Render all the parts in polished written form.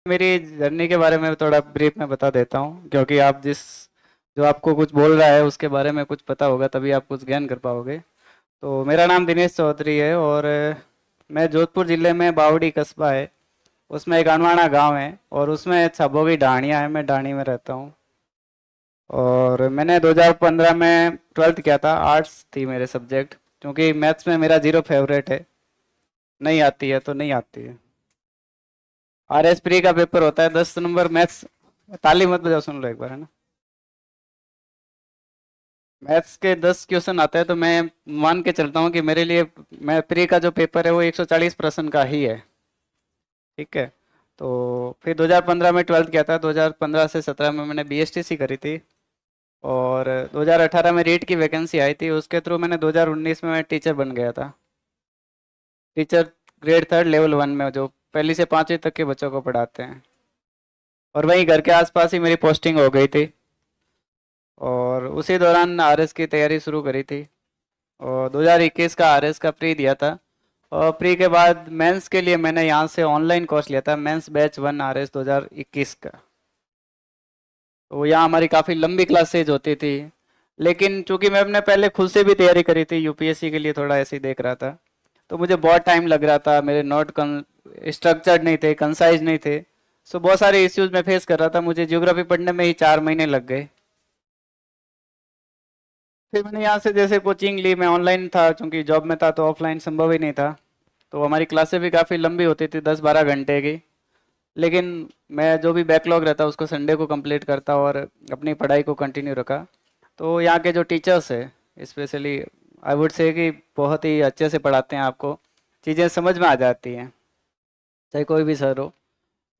मेरी जर्नी के बारे में थोड़ा ब्रीफ में बता देता हूँ, क्योंकि आप जो आपको कुछ बोल रहा है उसके बारे में कुछ पता होगा, तभी आप कुछ ज्ञान कर पाओगे। तो मेरा नाम दिनेश चौधरी है, और मैं जोधपुर ज़िले में बावड़ी कस्बा है, उसमें एक अनवाणा गांव है, और उसमें छबोगी ढाणिया है। मैं ढाणी में रहता हूँ। और मैंने 2015 में 12th किया था। आर्ट्स थी मेरे सब्जेक्ट, क्योंकि मैथ्स में मेरा जीरो फेवरेट है। नहीं आती है तो नहीं आती है। RS प्री का पेपर होता है 10 नंबर मैथ्स। ताली मत बजाओ, सुन लो एक बार, है ना। मैथ्स के 10 क्वेश्चन आते हैं, तो मैं मान के चलता हूँ कि मेरे लिए मैं प्री का जो पेपर है वो 140 प्रश्न का ही है। ठीक है। तो फिर 2015 में 12th किया था। 2015 से 17 में मैंने BSTC करी थी। और 2018 में रीट की वैकेंसी आई थी, उसके थ्रू मैंने 2019 में मैं टीचर बन गया था। टीचर ग्रेड 3 लेवल 1 में, जो पहली से 5वीं तक के बच्चों को पढ़ाते हैं। और वहीं घर के आसपास ही मेरी पोस्टिंग हो गई थी। और उसी दौरान RS की तैयारी शुरू करी थी। और 2021 का RS का प्री दिया था। और प्री के बाद मेंस के लिए मैंने यहाँ से ऑनलाइन कोर्स लिया था, मेंस बैच 1 RS 2021 का। तो यहाँ हमारी काफ़ी लंबी क्लासेज होती थी। लेकिन चूंकि मैं अपने पहले खुद से भी तैयारी करी थी, UPSC के लिए थोड़ा ऐसे ही देख रहा था, तो मुझे बहुत टाइम लग रहा था। मेरे नोट स्ट्रक्चर्ड नहीं थे, कंसाइज नहीं थे। सो बहुत सारे इश्यूज मैं फेस कर रहा था। मुझे ज्योग्राफी पढ़ने में ही 4 महीने लग गए। फिर मैंने यहाँ से जैसे कोचिंग ली। मैं ऑनलाइन था, चूंकि जॉब में था, तो ऑफलाइन संभव ही नहीं था। तो हमारी क्लासें भी काफ़ी लंबी होती थी, 10-12 घंटे की। लेकिन मैं जो भी बैकलॉग रहता उसको संडे को कंप्लीट करता और अपनी पढ़ाई को कंटिन्यू रखा। तो यहाँ के जो टीचर्स है, स्पेशली आई वुड से कि बहुत ही अच्छे से पढ़ाते हैं। आपको चीज़ें समझ में आ जाती हैं, चाहे कोई भी सर हो।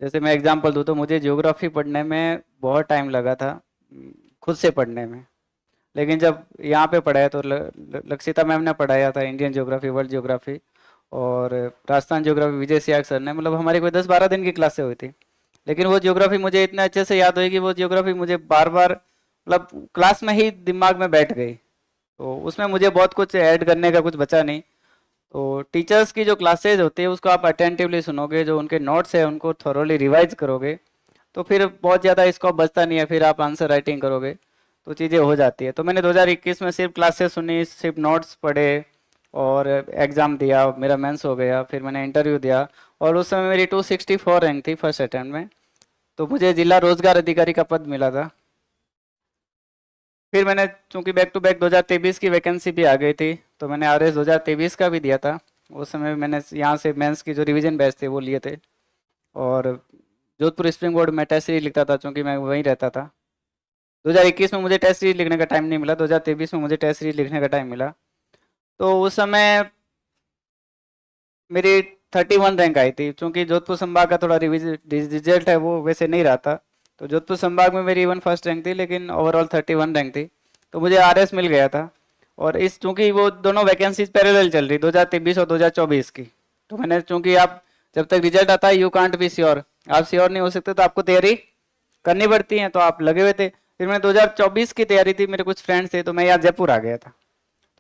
जैसे मैं एग्जांपल दूँ, तो मुझे ज्योग्राफी पढ़ने में बहुत टाइम लगा था, खुद से पढ़ने में। लेकिन जब यहाँ पे पढ़ाया, तो लक्षिता मैम ने पढ़ाया था इंडियन ज्योग्राफी, वर्ल्ड ज्योग्राफी, और राजस्थान ज्योग्राफी विजय सियाग सर ने। मतलब हमारी कोई 10-12 दिन की क्लासें हुई थी। लेकिन वो ज्योग्राफी मुझे इतने अच्छे से याद हुई कि वो ज्योग्राफी मुझे बार बार, मतलब क्लास में ही दिमाग में बैठ गई। तो उसमें मुझे बहुत कुछ ऐड करने का कुछ बचा नहीं। तो टीचर्स की जो क्लासेज होती है उसको आप अटेंटिवली सुनोगे, जो उनके नोट्स है उनको थोरोली रिवाइज करोगे, तो फिर बहुत ज़्यादा स्कोप बचता नहीं है। फिर आप आंसर राइटिंग करोगे तो चीज़ें हो जाती है। तो मैंने 2021 में सिर्फ क्लासेस सुनी, सिर्फ नोट्स पढ़े, और एग्ज़ाम दिया। मेरा मेंस हो गया, फिर मैंने इंटरव्यू दिया। और उस समय मेरी 264 रैंक थी फर्स्ट अटेम्प्ट में। तो मुझे जिला रोजगार अधिकारी का पद मिला था। फिर मैंने, चूंकि बैक टू बैक 2023 की वैकेंसी भी आ गई थी, तो मैंने RS 2023 का भी दिया था। उस समय मैंने यहाँ से मेंस की जो रिवीजन बैच थे वो लिए थे। और जोधपुर स्प्रिंग बोर्ड में टेस्ट सीरीज लिखता था, चूंकि मैं वहीं रहता था। 2021 में मुझे टेस्ट सीरीज लिखने का टाइम नहीं मिला, 2023 में मुझे टेस्ट सीरीज लिखने का टाइम मिला। तो उस समय मेरी 31 रैंक आई थी। चूंकि जोधपुर संभाग का थोड़ा रिजल्ट है वो वैसे नहीं रहा था, तो जोधपुर संभाग में मेरी इवन फर्स्ट रैंक थी, लेकिन ओवरऑल 31 रैंक थी। तो मुझे RS मिल गया था। और इस चूंकि वो दोनों वैकेंसीज पैरेलल चल रही, 2023 और 2024 की। तो मैंने, चूंकि आप जब तक रिजल्ट आता है यू कांट बी श्योर, आप श्योर नहीं हो सकते, तो आपको तैयारी करनी पड़ती है। तो आप लगे हुए थे। फिर मैं 2024 की तैयारी थी, मेरे कुछ फ्रेंड्स थे, तो मैं यहाँ जयपुर आ गया था।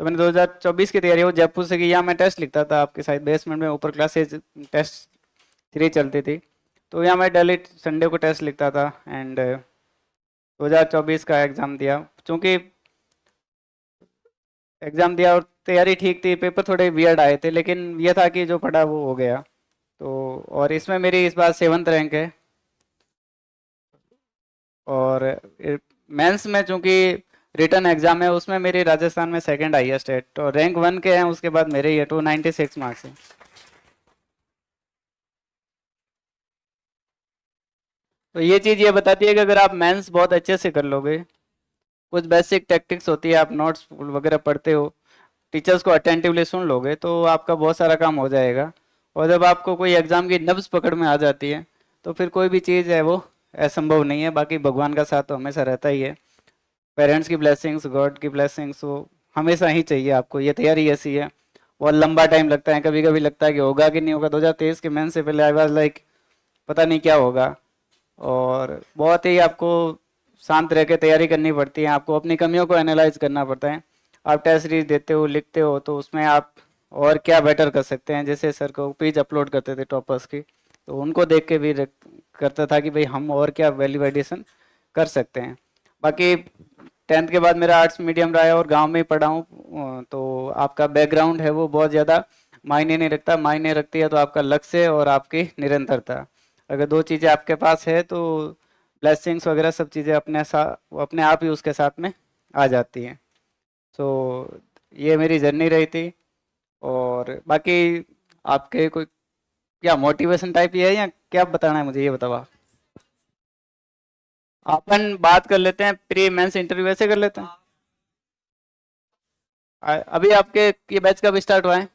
तो मैंने 2024 की तैयारी वो जयपुर से की। यहाँ मैं टेस्ट लिखता था आपके साथ बेसमेंट में, ऊपर क्लासेज टेस्ट 3 चलती थी। तो यहाँ मैं डेली संडे को टेस्ट लिखता था। एंड 2024 का एग्ज़ाम दिया। चूँकि एग्ज़ाम दिया और तैयारी ठीक थी, पेपर थोड़े वियर्ड आए थे, लेकिन ये था कि जो पढ़ा वो हो गया। तो और इसमें मेरी इस बार 7th रैंक है। और मेंस में चूंकि रिटर्न एग्जाम है, उसमें मेरी राजस्थान में सेकंड हाईएस्ट है। तो रैंक 1 के हैं, उसके बाद मेरे ये 296 मार्क्स है। तो ये चीज़ ये बताती है कि अगर आप मेंस बहुत अच्छे से कर लोगे, कुछ बेसिक टेक्टिक्स होती है, आप नोट्स वगैरह पढ़ते हो, टीचर्स को अटेंटिवली सुन लोगे, तो आपका बहुत सारा काम हो जाएगा। और जब आपको कोई एग्जाम की नब्ज पकड़ में आ जाती है, तो फिर कोई भी चीज़ है वो असंभव नहीं है। बाकी भगवान का साथ तो हमेशा रहता ही है। पेरेंट्स की ब्लेसिंग्स, गॉड की ब्लेसिंग्स, वो हमेशा ही चाहिए आपको। ये तैयारी ऐसी है, बहुत लंबा टाइम लगता है। कभी कभी लगता है कि होगा कि नहीं होगा। 2023 के मेन से पहले आई वाज लाइक पता नहीं क्या होगा। और बहुत ही आपको शांत रह के तैयारी करनी पड़ती है। आपको अपनी कमियों को एनालाइज करना पड़ता है। आप टेस्ट सीरीज देते हो, लिखते हो, तो उसमें आप और क्या बेटर कर सकते हैं। जैसे सर को पेज अपलोड करते थे टॉपर्स की, तो उनको देख के भी करता था कि भाई हम और क्या वैल्यू एडिशन कर सकते हैं। बाकी 10th के बाद मेरा आर्ट्स मीडियम रहा है और गांव में ही पढ़ा हूँ, तो आपका बैकग्राउंड है वो बहुत ज़्यादा मायने नहीं रखता, मायने रखती है तो आपका लक्ष्य और आपकी निरंतरता। अगर दो चीज़ें आपके पास है तो ब्लेसिंग्स वगैरह सब चीज़ें अपने आप ही उसके साथ में आ जाती हैं। सो ये मेरी जर्नी रही थी। और बाकी आपके कोई क्या मोटिवेशन टाइप ये है या क्या बताना है मुझे, ये बताओ आप। अपन बात कर लेते हैं प्री मेंस इंटरव्यू ऐसे कर लेते हैं। अभी आपके ये बैच कब स्टार्ट हुआ है?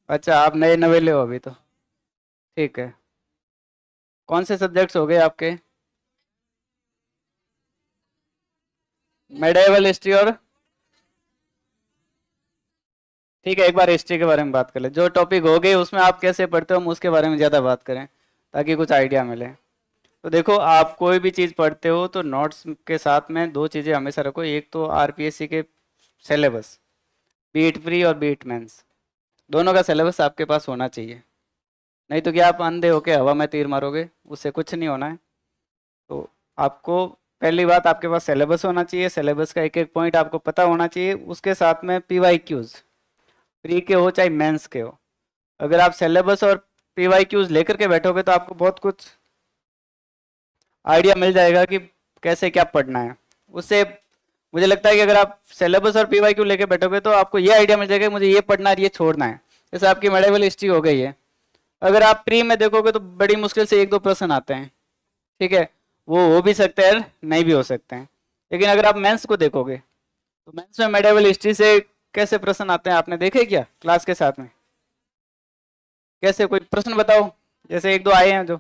अच्छा, आप नए नवेले हो अभी तो। ठीक है। कौन से सब्जेक्ट्स हो गए आपके? मेडिवल हिस्ट्री और? ठीक है, एक बार हिस्ट्री के बारे में बात कर ले, जो टॉपिक हो गए उसमें आप कैसे पढ़ते हो हम उसके बारे में ज़्यादा बात करें ताकि कुछ आइडिया मिले। तो देखो, आप कोई भी चीज़ पढ़ते हो तो नोट्स के साथ में दो चीज़ें हमेशा रखो। एक तो आरपीएससी के सिलेबस, बीट प्री और बीट मेंस, दोनों का सिलेबस आपके पास होना चाहिए। नहीं तो क्या आप अंधे होके हवा में तीर मारोगे, उससे कुछ नहीं होना है। तो आपको पहली बात, आपके पास सिलेबस होना चाहिए, सिलेबस का एक एक पॉइंट आपको पता होना चाहिए। उसके साथ में पीवाईक्यूज, प्री के हो चाहे मेंस के हो, अगर आप सिलेबस और पीवाईक्यूज लेकर के बैठोगे तो आपको बहुत कुछ आइडिया मिल जाएगा कि कैसे क्या पढ़ना है। उससे मुझे लगता है कि अगर आप सिलेबस और पीवाईक्यू लेके बैठोगे तो आपको ये आइडिया मिल जाएगा कि मुझे ये पढ़ना है, ये छोड़ना है। जैसे आपकी मेडिवल हिस्ट्री हो गई है, अगर आप प्री में देखोगे तो बड़ी मुश्किल से एक दो प्रश्न आते हैं। ठीक है, वो हो भी सकते हैं, नहीं भी हो सकते हैं। लेकिन अगर आप मेंस को देखोगे तो मेंस में मेडिवल हिस्ट्री से कैसे प्रश्न आते हैं आपने देखे क्या क्लास के साथ में? कैसे, कोई प्रश्न बताओ, जैसे एक दो आए हैं जो।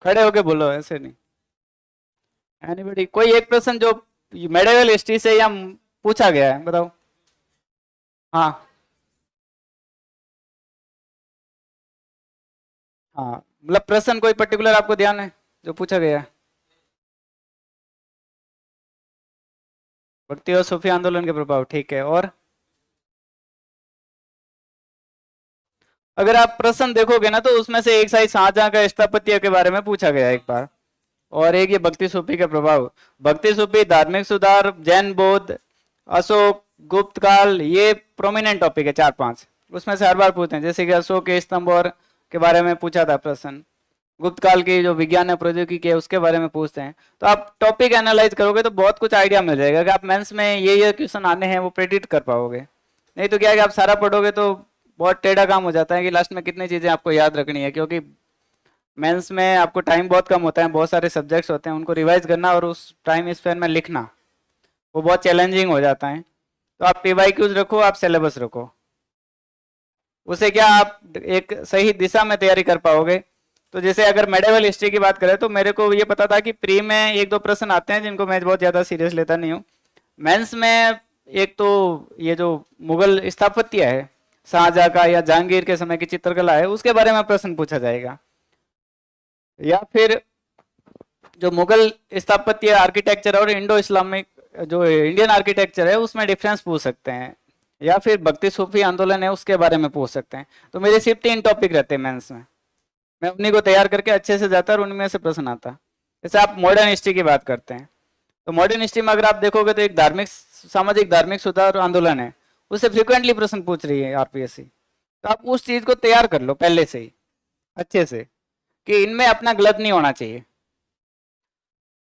खड़े होके बोलो, ऐसे नहीं। एनीबॉडी, कोई एक प्रश्न जो मेडिवल हिस्ट्री से या पूछा गया है, बताओ। हाँ। हाँ, मतलब प्रश्न कोई पर्टिकुलर आपको ध्यान है जो पूछा गया है? भक्ति और सूफी आंदोलन के प्रभाव, ठीक है। और अगर आप प्रश्न देखोगे ना तो उसमें से एक शायद शाहजहां का स्थापत्य के बारे में पूछा गया एक बार, और एक ये भक्ति सूफी के प्रभाव। भक्ति सूफी, धार्मिक सुधार, जैन बौद्ध, अशोक, गुप्त काल, ये प्रोमिनेंट टॉपिक है चार पांच। उसमें से हर बार पूछते हैं, जैसे कि अशोक के स्तंभ और के बारे में पूछा था प्रश्न, गुप्त काल की जो विज्ञान है प्रौद्योगिकी है उसके बारे में पूछते हैं। तो आप टॉपिक एनालाइज करोगे तो बहुत कुछ आइडिया मिल जाएगा कि आप मेंस में ये क्वेश्चन आने हैं वो प्रेडिक्ट कर पाओगे। नहीं तो क्या है कि आप सारा पढ़ोगे तो बहुत टेढ़ा काम हो जाता है कि लास्ट में कितनी चीज़ें आपको याद रखनी है, क्योंकि मेंस में आपको टाइम बहुत कम होता है, बहुत सारे सब्जेक्ट्स होते हैं, उनको रिवाइज करना और उस टाइम स्पेन में लिखना वो बहुत चैलेंजिंग हो जाता है। तो आप पीवाईक्यूज रखो, आप सिलेबस रखो, उसे क्या आप एक सही दिशा में तैयारी कर पाओगे। तो जैसे अगर मेडिवल हिस्ट्री की बात करें तो मेरे को ये पता था कि प्री में एक दो प्रश्न आते हैं जिनको मैं बहुत ज़्यादा सीरियस लेता नहीं हूँ। मेंस में एक तो ये जो मुगल स्थापत्य है, शाहजहां का या जहांगीर के समय की चित्रकला है, उसके बारे में प्रश्न पूछा जाएगा। या फिर जो मुगल स्थापत्य आर्किटेक्चर और इंडो इस्लामिक जो इंडियन आर्किटेक्चर है उसमें डिफरेंस पूछ सकते हैं। या फिर भक्ति सूफी आंदोलन है उसके बारे में पूछ सकते हैं। तो मेरे सिर्फ 3 टॉपिक रहते हैं मेंस में, मैं उन्हीं को तैयार करके अच्छे से जाता और उनमें से प्रश्न आता। जैसे आप मॉडर्न हिस्ट्री की बात करते हैं तो मॉडर्न हिस्ट्री में अगर आप देखोगे तो एक धार्मिक सामाजिक धार्मिक सुधार आंदोलन है, उससे फ्रिक्वेंटली प्रश्न पूछ रही है आरपीएससी। तो आप उस चीज को तैयार कर लो पहले से ही अच्छे से कि इनमें अपना गलत नहीं होना चाहिए।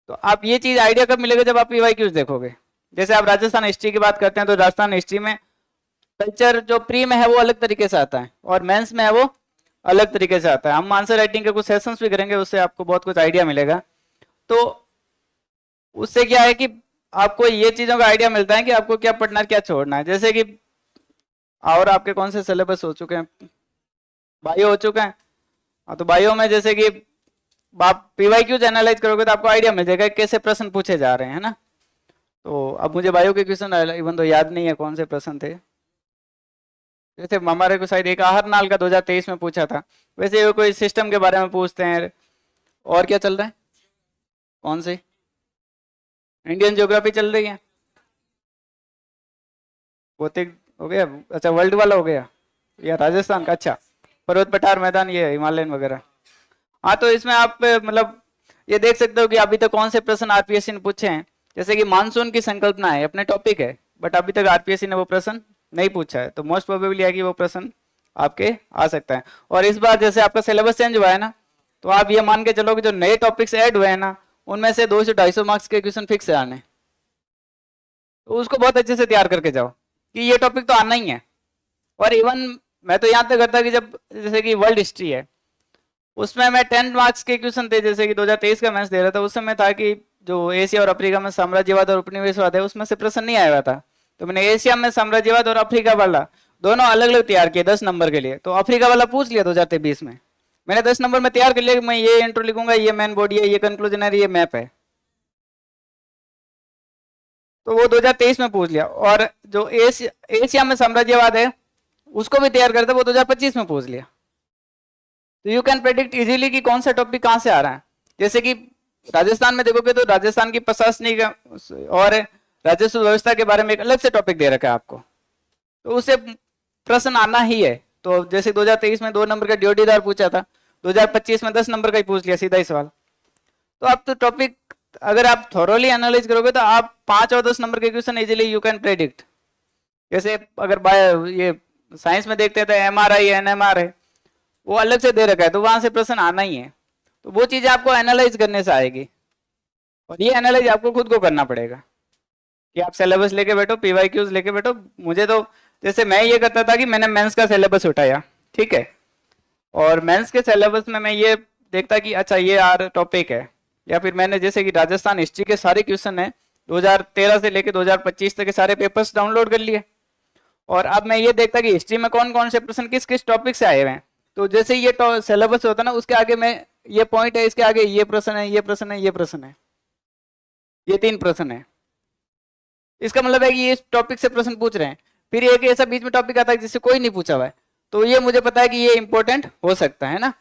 तो आप ये चीज आइडिया कब मिलेगा, जब आप पीवाईक्यूज देखोगे। जैसे आप राजस्थान हिस्ट्री की बात करते हैं तो राजस्थान हिस्ट्री में कल्चर जो प्री में है वो अलग तरीके से आता है और मेंस में है वो अलग तरीके से आता है। हम आंसर राइटिंग के कुछ सेशंस भी करेंगे, उससे आपको बहुत कुछ आइडिया मिलेगा। तो उससे क्या है कि आपको ये चीजों का आइडिया मिलता है कि आपको क्या पढ़ना है क्या छोड़ना है। जैसे कि और आपके कौन से सिलेबस हो चुके हैं? बायो हो चुका है। हाँ, तो बायो में जैसे कि आप पीवाईक्यूज एनालाइज करोगे तो आपको आइडिया मिल जाएगा कि कैसे प्रश्न पूछे जा रहे हैं, है ना। तो अब मुझे बायो के क्वेश्चन इवन तो याद नहीं है कौन से प्रश्न थे। जैसे हमारे को शायद एक आहर नाल का 2023 में पूछा था। वैसे वो कोई सिस्टम के बारे में पूछते हैं। और क्या चल रहा है? कौन से? इंडियन ज्योग्राफी चल रही है। भौतिक हो गया, अच्छा वर्ल्ड वाला हो गया। या राजस्थान का? अच्छा, पर्वत पठार मैदान, ये हिमालयन वगैरह। हाँ, तो इसमें आप मतलब ये देख सकते हो कि अभी तक कौन से प्रश्न आरपीएससी ने पूछे हैं। जैसे कि मानसून की संकल्पना है, अपने टॉपिक है, बट अभी तक आरपीएससी ने वो प्रश्न नहीं पूछा है, तो मोस्ट प्रोबेबली है कि वो प्रश्न आपके आ सकता है। और इस बार जैसे आपका सिलेबस चेंज हुआ है ना, तो आप ये मान के चलो कि जो नए टॉपिक्स ऐड हुए हैं ना, उनमें से 200-250 मार्क्स के क्वेश्चन फिक्स है आने। तो उसको बहुत अच्छे से तैयार करके जाओ कि ये टॉपिक तो आना ही है। और इवन मैं तो यहाँ तक करता कि जब जैसे कि वर्ल्ड हिस्ट्री है, उसमें मैं 10 मार्क्स के क्वेश्चन थे, जैसे कि 2023 का मैथ्स दे रहा था, उस समय था कि जो एशिया और अफ्रीका में साम्राज्यवाद और उपनिवेशवाद है, उसमें से प्रश्न नहीं आया हुआ था। तो मैंने एशिया में साम्राज्यवाद और अफ्रीका वाला दोनों अलग अलग तैयार किए 10 नंबर के लिए। तो अफ्रीका वाला पूछ लिया 2023 में, मैंने 10 नंबर में तैयार कर लिया कि मैं ये इंट्रो लिखूंगा, ये मेन बॉडी है, ये कंक्लूजन है, ये मैप है। तो वो 2023 में पूछ लिया। और जो एशिया में साम्राज्यवाद है, उसको भी तैयार करते, वो 2025 में पूछ लिया। तो यू कैन प्रेडिक्ट इजीली कि कौन सा टॉपिक कहाँ से आ रहा है। जैसे कि राजस्थान में देखोगे तो राजस्थान की प्रशासनिक और राजस्व व्यवस्था के बारे में एक अलग से टॉपिक दे रखा है आपको, तो उससे प्रश्न आना ही है। तो जैसे 2023 में 2 नंबर का ड्योटीदार पूछा था, 2025 में 10 नंबर का ही पूछ लिया, सीधा ही सवाल। तो आप तो टॉपिक अगर आप थॉरोली एनालाइज करोगे तो आप 5 और 10 नंबर के question easily you can predict. जैसे अगर ये साइंस में देखते हैं तो एमआरआई एनएमआर है, वो अलग से दे रखा है, तो वहां से प्रश्न आना ही है। तो वो चीज आपको एनालाइज करने से आएगी, और ये एनालाइज आपको खुद को करना पड़ेगा कि आप सिलेबस लेके बैठो, पीवाईक्यूज लेके बैठो। मुझे तो जैसे मैं ये करता था कि मैंने मेंस का सिलेबस उठाया, ठीक है, और मेंस के सिलेबस में मैं ये देखता कि अच्छा ये आर टॉपिक है, या फिर मैंने जैसे कि राजस्थान हिस्ट्री के सारे क्वेश्चन है 2013 से लेके 2025 तक के सारे पेपर्स डाउनलोड कर लिए। और अब मैं ये देखता कि हिस्ट्री में कौन कौन से प्रश्न किस किस टॉपिक से आए हुए हैं। तो जैसे ये सिलेबस होता है ना, उसके आगे मैं ये पॉइंट है, इसके आगे ये प्रश्न है, ये प्रश्न है, ये प्रश्न है, ये 3 प्रश्न है। इसका मतलब है कि ये टॉपिक से प्रश्न पूछ रहे हैं। फिर एक ऐसा बीच में टॉपिक आता है जिससे कोई नहीं पूछा हुआ है, तो ये मुझे पता है कि ये इंपॉर्टेंट हो सकता है ना।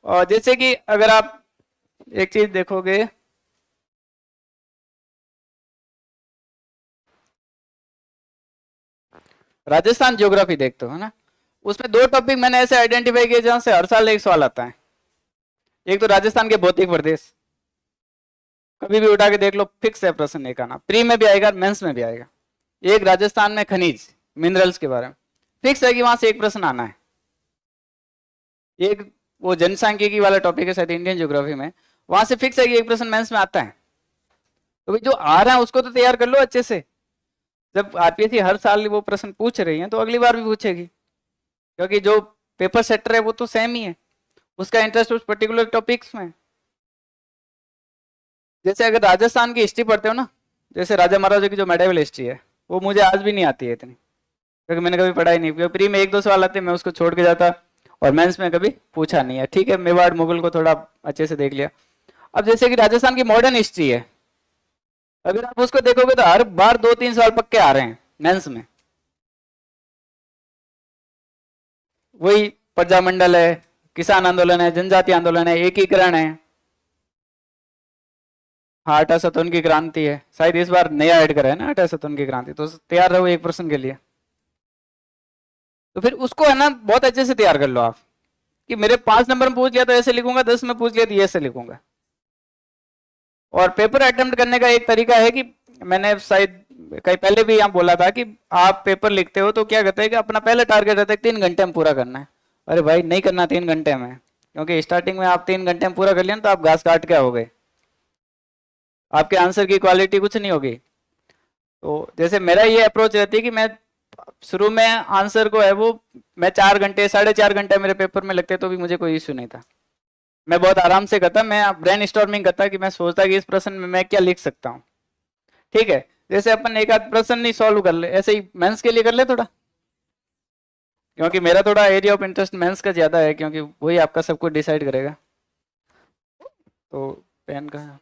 और जैसे कि अगर आप एक चीज देखोगे, राजस्थान ज्योग्राफी देखते हो ना, उसमें 2 टॉपिक मैंने ऐसे आइडेंटिफाई किए जहां से हर साल एक सवाल आता है। एक तो राजस्थान के भौतिक प्रदेश, कभी भी उठा के देख लो, फिक्स है प्रश्न एक आना, प्री में भी आएगा, मेंस में भी आएगा। एक राजस्थान में खनिज मिनरल्स के बारे में फिक्स है कि वहां से एक प्रश्न आना है। एक वो जनसांख्यिकी वाला टॉपिक है शायद इंडियन ज्योग्राफी में, वहां से फिक्स है कि एक प्रश्न मेंस में आता है। तो भाई जो आ रहा है उसको तो तैयार कर लो अच्छे से। जब आरपीएससी हर साल वो प्रश्न पूछ रही है तो अगली बार भी पूछेगी, क्योंकि जो पेपर सेटर है वो तो सेम ही है, उसका इंटरेस्ट उस पर्टिकुलर टॉपिक्स में। जैसे अगर राजस्थान की हिस्ट्री पढ़ते हो ना, जैसे राजा महाराजा की जो मेडिवल हिस्ट्री है, वो मुझे आज भी नहीं आती है इतनी, क्योंकि मैंने कभी पढ़ा ही नहीं। क्योंकि प्री में 1-2 सवाल आते, मैं उसको छोड़ के जाता, और मेंस में कभी पूछा नहीं है। ठीक है, मेवाड़ मुगल को थोड़ा अच्छे से देख लिया। अब जैसे कि राजस्थान की मॉडर्न हिस्ट्री है, अगर आप उसको देखोगे तो हर बार 2-3 सवाल पक्के आ रहे हैं मेंस में। वही प्रजामंडल है, किसान आंदोलन है, जनजाति आंदोलन है, एकीकरण है, हाँ 1857 की क्रांति है, शायद इस बार नया ऐड करा है ना 1857 की क्रांति। तो तैयार रहो एक प्रश्न के लिए। तो फिर उसको है ना बहुत अच्छे से तैयार कर लो आप, कि मेरे 5 नंबर में पूछ लिया तो ऐसे लिखूंगा, 10 में पूछ लिया तो ऐसे लिखूंगा। और पेपर अटेम्प्ट करने का एक तरीका है कि मैंने शायद कहीं पहले भी यहाँ बोला था कि आप पेपर लिखते हो तो क्या कहते हैं कि अपना पहला टारगेट रहता है 3 घंटे में पूरा करना है। अरे भाई नहीं करना 3 घंटे में, क्योंकि स्टार्टिंग में आप 3 घंटे में पूरा कर लिया ना तो आप घास काट के आओगे, आपके आंसर की क्वालिटी कुछ नहीं होगी। तो जैसे मेरा ये अप्रोच रहती है कि मैं शुरू में आंसर को है वो मैं 4 घंटे 4.5 घंटे मेरे पेपर में लगते तो भी मुझे कोई इश्यू नहीं था। मैं बहुत आराम से करता, मैं ब्रेन स्टॉर्मिंग करता कि मैं सोचता कि इस प्रश्न में मैं क्या लिख सकता हूँ। ठीक है, जैसे अपन एक आध प्रश्न नहीं सॉल्व कर ले, ऐसे ही मेंस के लिए कर ले थोड़ा, क्योंकि मेरा थोड़ा एरिया ऑफ इंटरेस्ट मेंस का ज्यादा है, क्योंकि वही आपका सब कुछ डिसाइड करेगा। तो पेन का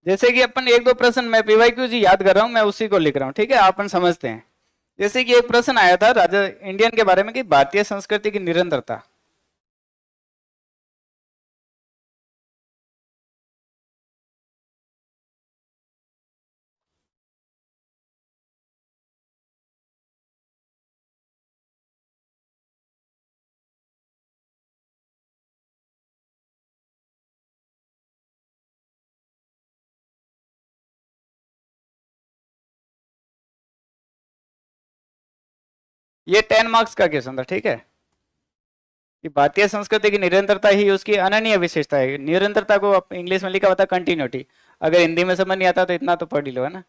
जैसे कि अपन 1-2 प्रश्न मैं पीवाईक्यू जी याद कर रहा हूँ, मैं उसी को लिख रहा हूँ, ठीक है, अपन समझते हैं। जैसे कि एक प्रश्न आया था राजा इंडियन के बारे में कि भारतीय संस्कृति की निरंतरता, ये 10 मार्क्स का क्वेश्चन था, ठीक है। कि भारतीय संस्कृति की निरंतरता ही उसकी अनन्य विशेषता है। निरंतरता को इंग्लिश में लिखा होता है कंटिन्यूटी, अगर हिंदी में समझ नहीं आता तो इतना तो पढ़ ही लो, है ना।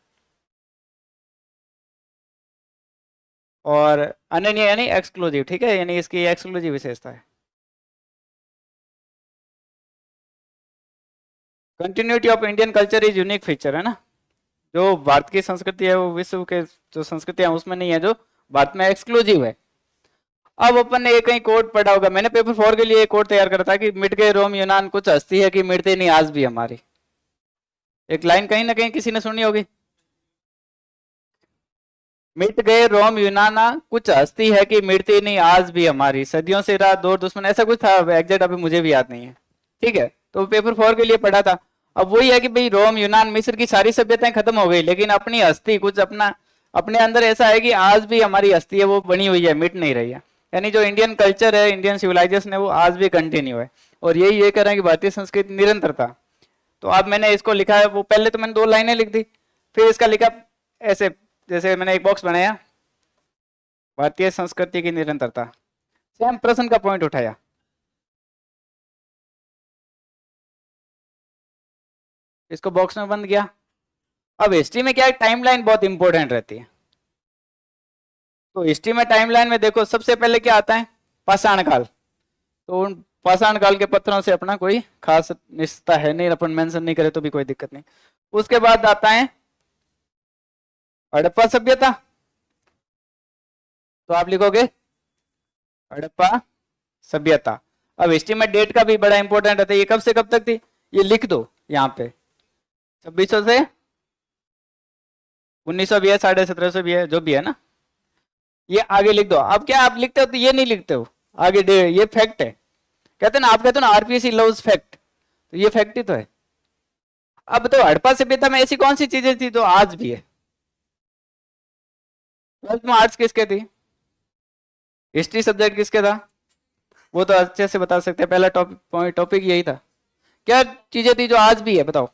और अनन्य यानी एक्सक्लूसिव, ठीक है, यानी इसकी एक्सक्लूसिव विशेषता है। Continuity of Indian culture is unique feature, है ना। जो भारत की संस्कृति है वो विश्व के जो संस्कृति है उसमें नहीं है, जो भारत में एक्सक्लूसिव है। अब अपन ने कहीं कोट पढ़ा होगा, मैंने पेपर 4 के लिए एक कोट तैयार करा था कि मिट गए रोम यूनान कुछ हस्ती है कि मिटते नहीं आज भी हमारी। एक लाइन कहीं ना कहीं किसी ने सुनी होगी, मिट गए रोम यूनाना कुछ हस्ती है कि मिटती नहीं आज भी हमारी, सदियों से रात दौर दुश्मन, ऐसा कुछ था, एग्जैक्ट अभी मुझे भी याद नहीं है, ठीक है। तो पेपर 4 के लिए पढ़ा था। अब वही है कि भाई रोम यूनान मिस्र की सारी सभ्यताएं खत्म हो गई, लेकिन अपनी हस्ती कुछ अपना अपने अंदर ऐसा है कि आज भी हमारी हस्ती है वो बनी हुई है, मिट नहीं रही है। यानी जो इंडियन कल्चर है, इंडियन सिविलाइजेशन है, वो आज भी कंटिन्यू है। और यही ये कह रहे हैं कि भारतीय संस्कृति निरंतरता। तो अब मैंने इसको लिखा है, वो पहले तो मैंने 2 लाइनें लिख दी, फिर इसका लिखा ऐसे, जैसे मैंने एक बॉक्स बनाया, भारतीय संस्कृति की निरंतरता, सेम प्रश्न का पॉइंट उठाया। इसको बॉक्स में बंद किया। अब हिस्ट्री में क्या है, टाइमलाइन बहुत इंपॉर्टेंट रहती है। तो हिस्ट्री में टाइमलाइन में देखो सबसे पहले क्या आता है, पाषाण काल। तो उन पाषाण काल के पत्थरों से अपना कोई खास निष्ठा है नहीं, अपन मेंशन नहीं करे तो भी कोई दिक्कत नहीं। उसके बाद आता है हड़प्पा सभ्यता, तो आप लिखोगे हड़प्पा सभ्यता। अब हिस्ट्री में डेट का भी बड़ा इंपॉर्टेंट रहता है, ये कब से कब तक थी, ये लिख दो यहाँ पे, 2600 से 1900 भी है, 1750 भी है, जो भी है ना, ये आगे लिख दो। अब क्या आप लिखते हो तो ये नहीं लिखते हो आगे, ये फैक्ट है, कहते हैं ना, आप कहते हो ना आरपीएससी लव्स फैक्ट, तो ये फैक्ट ही तो है। अब तो हड़प्पा सभ्यता में ऐसी कौन सी चीजें थी जो आज भी है। 12th में आर्ट्स किसके थी, हिस्ट्री सब्जेक्ट किसके था, वो तो अच्छे से बता सकते हैं, पहला टॉपिक यही था। क्या चीजें थी जो आज भी है, बताओ।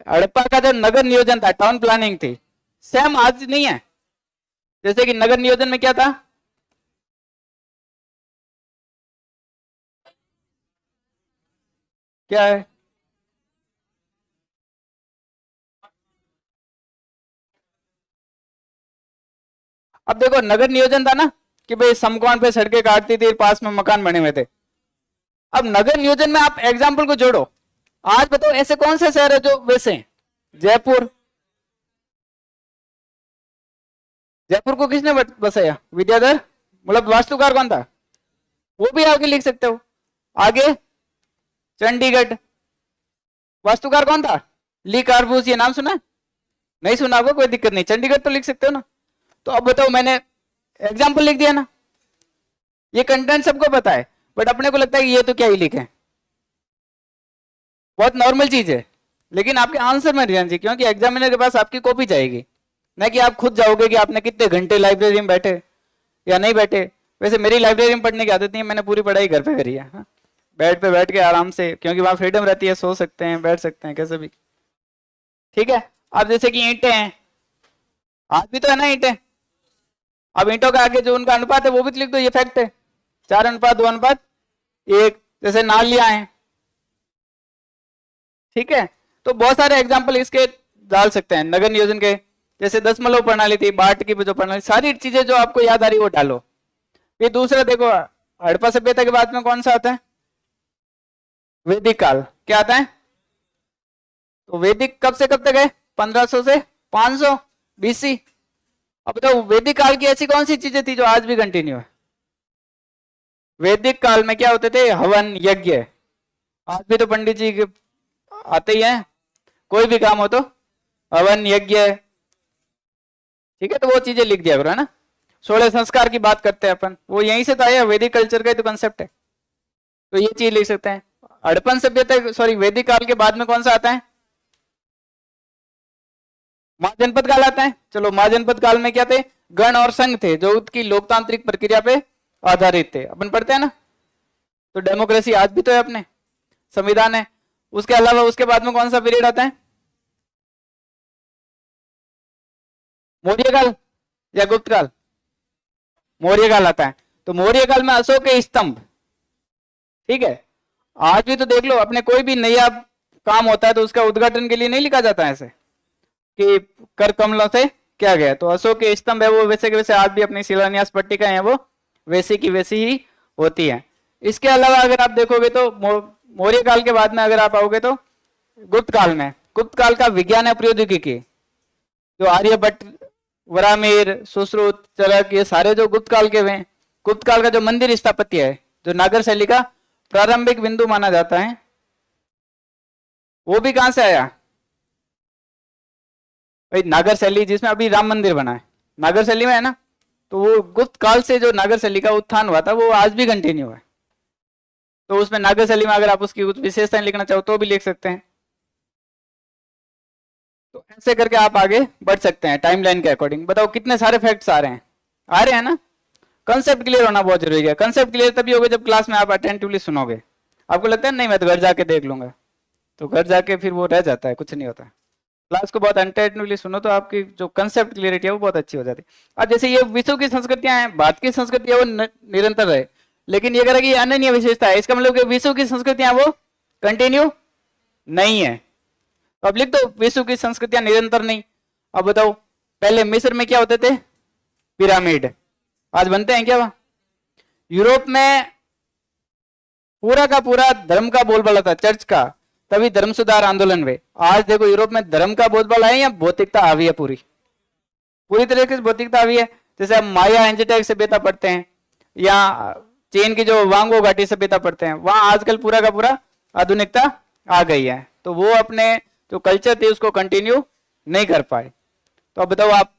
हड़प्पा का जो नगर नियोजन था, टाउन प्लानिंग थी, सेम आज नहीं है। जैसे कि नगर नियोजन में क्या था, क्या है, अब देखो नगर नियोजन था ना कि भाई समकोण पे सड़कें काटती थी, पास में मकान बने हुए थे। अब नगर नियोजन में आप एग्जाम्पल को जोड़ो, आज बताओ ऐसे कौन से शहर है जो वैसे हैं? जयपुर, जयपुर को किसने बसाया, विद्याधर, मतलब वास्तुकार कौन था, वो भी आगे लिख सकते हो। आगे चंडीगढ़, वास्तुकार कौन था, ली कार्बूस, ये नाम सुना है? नहीं सुना होगा, कोई दिक्कत नहीं, चंडीगढ़ तो लिख सकते हो ना। तो अब बताओ, मैंने एग्जाम्पल लिख दिया ना, ये कंटेंट सबको पता है, बट अपने को लगता है कि ये तो क्या ही लिखे, बहुत नॉर्मल चीज है। लेकिन आपके आंसर में ध्यान चाहिए, क्योंकि एग्जामिनर के पास आपकी कॉपी जाएगी, ना कि आप खुद जाओगे कि आपने कितने घंटे लाइब्रेरी में बैठे या नहीं बैठे। वैसे मेरी लाइब्रेरी में पढ़ने की आदत नहीं है, मैंने पूरी पढ़ाई घर पे करी है, हाँ? बेड पे बैठ के आराम से, क्योंकि वहां फ्रीडम रहती है, सो सकते हैं, बैठ सकते हैं, कैसे भी, ठीक है। अब जैसे कि ईंटें हैं, आज भी तो है ना ईंटें, अब ईंटों का आगे जो उनका अनुपात है वो भी तो लिख दो, ये फैक्ट है, 4:2:1। जैसे नालियां हैं, ठीक है। तो बहुत सारे एग्जाम्पल इसके डाल सकते हैं नगर नियोजन के, जैसे दशमलव प्रणाली थी, बाट की जो प्रणाली, सारी चीजें जो आपको याद आ रही है वो डालो। फिर दूसरा देखो, हड़प्पा सभ्यता के बाद में कौन सा आता है, वैदिक काल। क्या आता है, तो वैदिक कब से कब तक है, 1500 से 500 बीसी। अब बताओ वैदिक काल की ऐसी कौन सी चीजें थी जो आज भी कंटिन्यू है। वैदिक काल में क्या होते थे, हवन यज्ञ, आज भी तो पंडित जी आते ही हैं, कोई भी काम हो तो हवन यज्ञ, ठीक है। तो वो चीजें लिख दिया करो, है ना। 16 संस्कार की बात करते हैं अपन, वो यहीं से तो आया, वैदिक कल्चर का ही तो कंसेप्ट है, तो ये चीज लिख सकते हैं। हड़प्पन सभ्यता, सॉरी वैदिक काल के बाद में कौन सा आता है, महाजनपद काल आता है। चलो महाजनपद काल में क्या थे, गण और संघ थे जो की लोकतांत्रिक प्रक्रिया पे आधारित थे, अपन पढ़ते हैं ना। तो डेमोक्रेसी आज भी तो है, अपने संविधान है। उसके अलावा उसके बाद में कौन सा पीरियड आता है, मौर्य काल या गुप्त काल, मौर्य काल आता है। तो मौर्य काल में अशोक के स्तंभ, ठीक है। आज भी तो देख लो, अपने कोई भी नया काम होता है तो उसका उद्घाटन के लिए नहीं लिखा जाता है ऐसे कि कर कमलों से क्या गया। तो अशोक के स्तंभ है वो वैसे के वैसे आज भी अपनी शिलान्यास पट्टिका है वो वैसी की वैसी ही होती है। इसके अलावा अगर आप देखोगे तो मौर्य काल के बाद में अगर आप आओगे तो गुप्त काल में, गुप्त काल का विज्ञान है प्रौद्योगिकी, जो आर्यभट्ट, वरामिर, सुश्रुत, चरक, ये सारे जो गुप्त काल के हैं। गुप्त काल का जो मंदिर स्थापत्य है, जो नागर शैली का प्रारंभिक बिंदु माना जाता है, वो भी कहां से आया भाई? नागर शैली, जिसमें अभी राम मंदिर बना है नागर शैली में है ना। तो वो गुप्त काल से जो नागर शैली का उत्थान हुआ था वो आज भी कंटिन्यू है। तो उसमें नागर शैली में अगर आप उसकी कुछ विशेषताएं लिखना चाहो तो भी लिख सकते हैं। तो ऐसे करके आप आगे बढ़ सकते हैं टाइमलाइन के अकॉर्डिंग। बताओ कितने सारे फैक्ट्स आ रहे हैं ना। कंसेप्ट क्लियर होना बहुत जरूरी है। कंसेप्ट क्लियर तभी होगा जब क्लास में आप अटेंटिवली सुनोगे। आपको लगता है नहीं मैं तो घर जाके देख लूंगा, तो घर जाके फिर वो रह जाता है, कुछ नहीं होता। क्लास को बहुत अटेंटिवली सुनो तो आपकी जो कंसेप्ट क्लियरिटी है वो बहुत अच्छी हो जाती है। अब जैसे ये विश्व की संस्कृतियां हैं, भारत की संस्कृति है वो निरंतर है, लेकिन ये अगर ये अनन्य विशेषता है, इसका मतलब कि विश्व की संस्कृतियां वो कंटिन्यू नहीं है। तो अब लिख दो विश्व की संस्कृतियां निरंतर नहीं। अब बताओ पहले मिस्र में क्या होते थे? पिरामिड। आज बनते हैं क्या वहां? यूरोप में पूरा का पूरा धर्म का बोलबाला था, चर्च का, तभी धर्म सुधार आंदोलन हुए। आज देखो यूरोप में धर्म का बोलबाला है या भौतिकता हावी है? पूरी पूरी तरीके से भौतिकता हावी है। जैसे हम माया एंजेटेक सभ्यता पढ़ते हैं या चीन की जो वांगो घाटी सभ्यता पढ़ते हैं, वहां आजकल पूरा का पूरा आधुनिकता आ गई है। तो वो अपने जो कल्चर थी उसको कंटिन्यू नहीं कर पाए। तो अब बताओ आप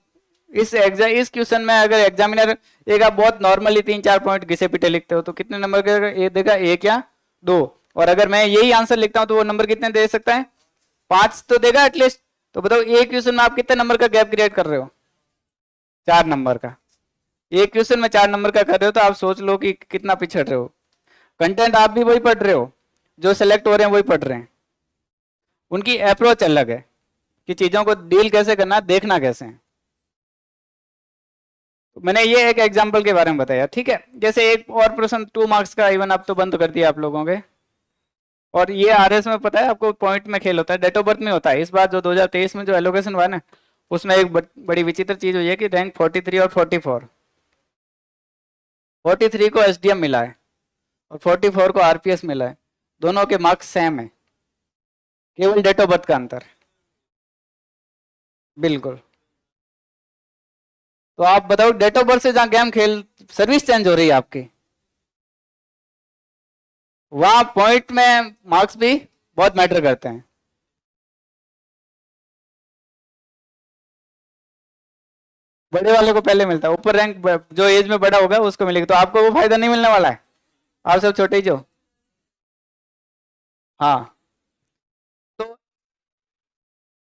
इस क्वेश्चन में अगर एग्जामिनर एक आप बहुत नॉर्मली 3-4 पॉइंट घिसे पिटे लिखते हो तो कितने नंबर का ये देगा? 1 या 2। और अगर मैं यही आंसर लिखता हूं तो वो नंबर कितने दे सकता है? 5 तो देगा एटलीस्ट। तो बताओ एक क्वेश्चन में आप कितने नंबर का गैप क्रिएट कर रहे हो? 4 नंबर का। एक क्वेश्चन में 4 नंबर का कर रहे हो तो आप सोच लो कि कितना पिछड़ रहे हो। कंटेंट आप भी वही पढ़ रहे हो, जो सिलेक्ट हो रहे हैं वही पढ़ रहे हैं। उनकी अप्रोच अलग है कि चीजों को डील कैसे करना, देखना कैसे है। तो मैंने ये एक एग्जांपल के बारे में बताया, ठीक है। जैसे एक और प्रश्न 2 मार्क्स का इवन अब तो बंद कर दिया आप लोगों के। और ये आरएस में पता है आपको पॉइंट में खेल होता है, डेट ऑफ बर्थ में होता है। इस बार जो 2023 में जो एलोकेशन हुआ ना, उसमें एक बड़ी विचित्र चीज हुई है कि रैंक 43 और 43 को एसडीएम मिला है और 44 को आरपीएस मिला है। दोनों के मार्क्स सेम है, केवल डेट ऑफ बर्थ का अंतर। बिल्कुल। तो आप बताओ डेट ऑफ बर्थ से जहां गेम खेल, सर्विस चेंज हो रही है आपकी, वहां पॉइंट में मार्क्स भी बहुत मैटर करते हैं। बड़े वाले को पहले मिलता है, ऊपर रैंक जो एज में बड़ा होगा उसको मिलेगा। तो आपको वो फायदा नहीं मिलने वाला है, आप सब छोटे ही जो। हाँ, तो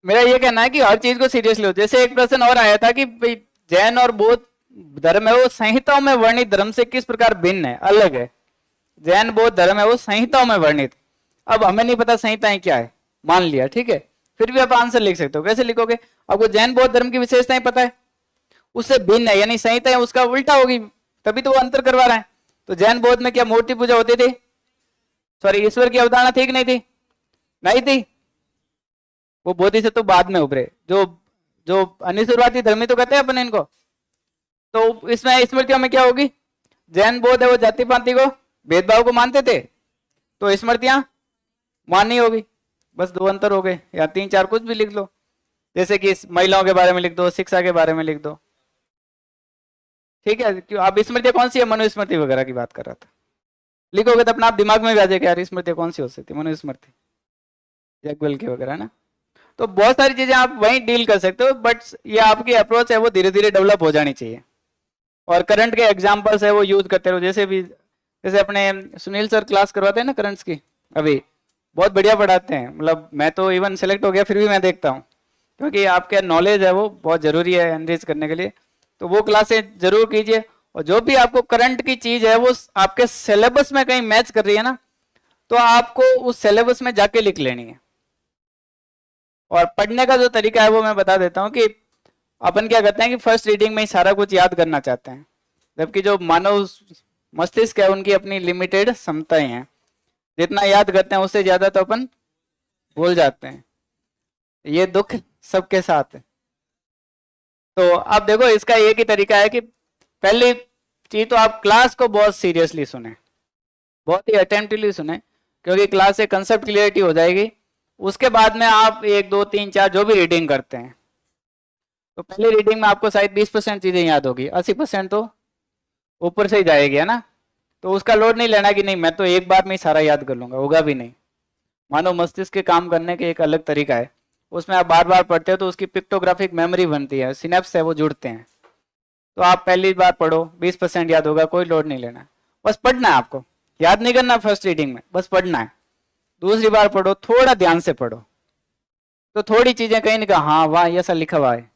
मेरा ये कहना है कि हर चीज को सीरियसली लो। जैसे एक प्रश्न और आया था कि भाई जैन और बौद्ध धर्म है वो संहिताओं में वर्णित धर्म से किस प्रकार भिन्न है, अलग है। जैन बौद्ध धर्म है वो संहिताओं में वर्णित। अब हमें नहीं पता संहिताएं क्या है, मान लिया, ठीक है। फिर भी आप आंसर लिख सकते हो। कैसे लिखोगे? आपको जैन बौद्ध धर्म की विशेषताएं पता है, उससे भिन्न है, यानी संहिताएं उसका उल्टा होगी, तभी तो वो अंतर करवा रहा है। तो जैन बौद्ध में क्या मूर्ति पूजा होती थी? सॉरी, ईश्वर की अवधारणा थी कि नहीं थी? नहीं थी। वो बोधि से तो बाद में उभरे, जो जो अनुशुरुआती धर्मी तो कहते हैं अपन इनको। तो इसमें स्मृतियों में क्या होगी? जैन बौद्ध है वो जाति पाति को, भेदभाव को मानते थे, तो स्मृतियां माननी होगी। बस 2 अंतर हो गए, या 3-4 कुछ भी लिख लो। जैसे कि महिलाओं के बारे में लिख दो, शिक्षा के बारे में लिख दो, ठीक है। क्यों आप स्मृति कौन सी है? मनुस्मृति वगैरह की बात कर रहा था। लिखोगे तो अपना आप दिमाग में भी आ जाएगा यार स्मृति कौन सी हो सकती है, मनुस्मृति, जगबल की वगैरह ना। तो बहुत सारी चीजें आप वहीं डील कर सकते हो, बट ये आपकी अप्रोच है वो धीरे धीरे डेवलप हो जानी चाहिए। और करंट के एग्जाम्पल्स है वो यूज करते रहो। जैसे अपने सुनील सर क्लास करवाते हैं ना करंट्स की, अभी बहुत बढ़िया पढ़ाते हैं। मतलब मैं तो इवन सेलेक्ट हो गया फिर भी मैं देखता हूँ, क्योंकि आपके नॉलेज है वो बहुत जरूरी है एनरिच करने के लिए। तो वो क्लासेस जरूर कीजिए। और जो भी आपको करंट की चीज है वो आपके सिलेबस में कहीं मैच कर रही है ना, तो आपको उस सिलेबस में जाके लिख लेनी है। और पढ़ने का जो तरीका है वो मैं बता देता हूँ कि अपन क्या करते हैं कि फर्स्ट रीडिंग में ही सारा कुछ याद करना चाहते हैं, जबकि जो मानव मस्तिष्क है उनकी अपनी लिमिटेड क्षमताएं हैं, जितना याद करते हैं उससे ज्यादा तो अपन भूल जाते हैं। ये दुख सबके साथ है। तो आप देखो इसका एक ही तरीका है कि पहली चीज तो आप क्लास को बहुत सीरियसली सुने, बहुत ही अटेंटिवली सुने, क्योंकि क्लास से कंसेप्ट क्लियरिटी हो जाएगी। उसके बाद में आप एक दो तीन चार जो भी रीडिंग करते हैं, तो पहली रीडिंग में आपको शायद 20% चीजें याद होगी, 80% तो ऊपर से ही जाएगी, है ना। तो उसका लोड नहीं लेना कि नहीं मैं तो एक बार में ही सारा याद कर लूंगा, होगा भी नहीं। मानव मस्तिष्क के काम करने के एक अलग तरीका है, उसमें आप बार बार पढ़ते हो तो उसकी पिक्टोग्राफिक मेमोरी बनती है, सिनेप्स है वो जुड़ते हैं। तो आप पहली बार पढ़ो 20% याद होगा, कोई लोड नहीं लेना, बस पढ़ना है आपको, याद नहीं करना फर्स्ट रीडिंग में, बस पढ़ना है। दूसरी बार पढ़ो, थोड़ा ध्यान से पढ़ो, तो थोड़ी चीजें कहीं नहीं कहा हाँ वहाँ ऐसा लिखा हुआ है,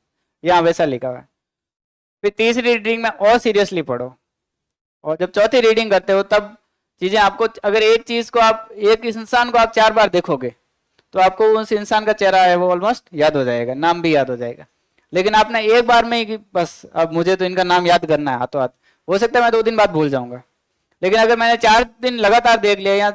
यहाँ वैसा लिखा हुआ है। फिर तीसरी रीडिंग में और सीरियसली पढ़ो, और जब चौथी रीडिंग करते हो तब चीजें आपको, अगर एक चीज को आप, एक इंसान को आप 4 बार देखोगे तो आपको उस इंसान का चेहरा है वो ऑलमोस्ट याद हो जाएगा, नाम भी याद हो जाएगा। लेकिन आपने एक बार में ही कि बस अब मुझे तो इनका नाम याद करना है हाथों हाथ, हो सकता है मैं 2 दिन बाद भूल जाऊंगा। लेकिन अगर मैंने 4 दिन लगातार देख लिया या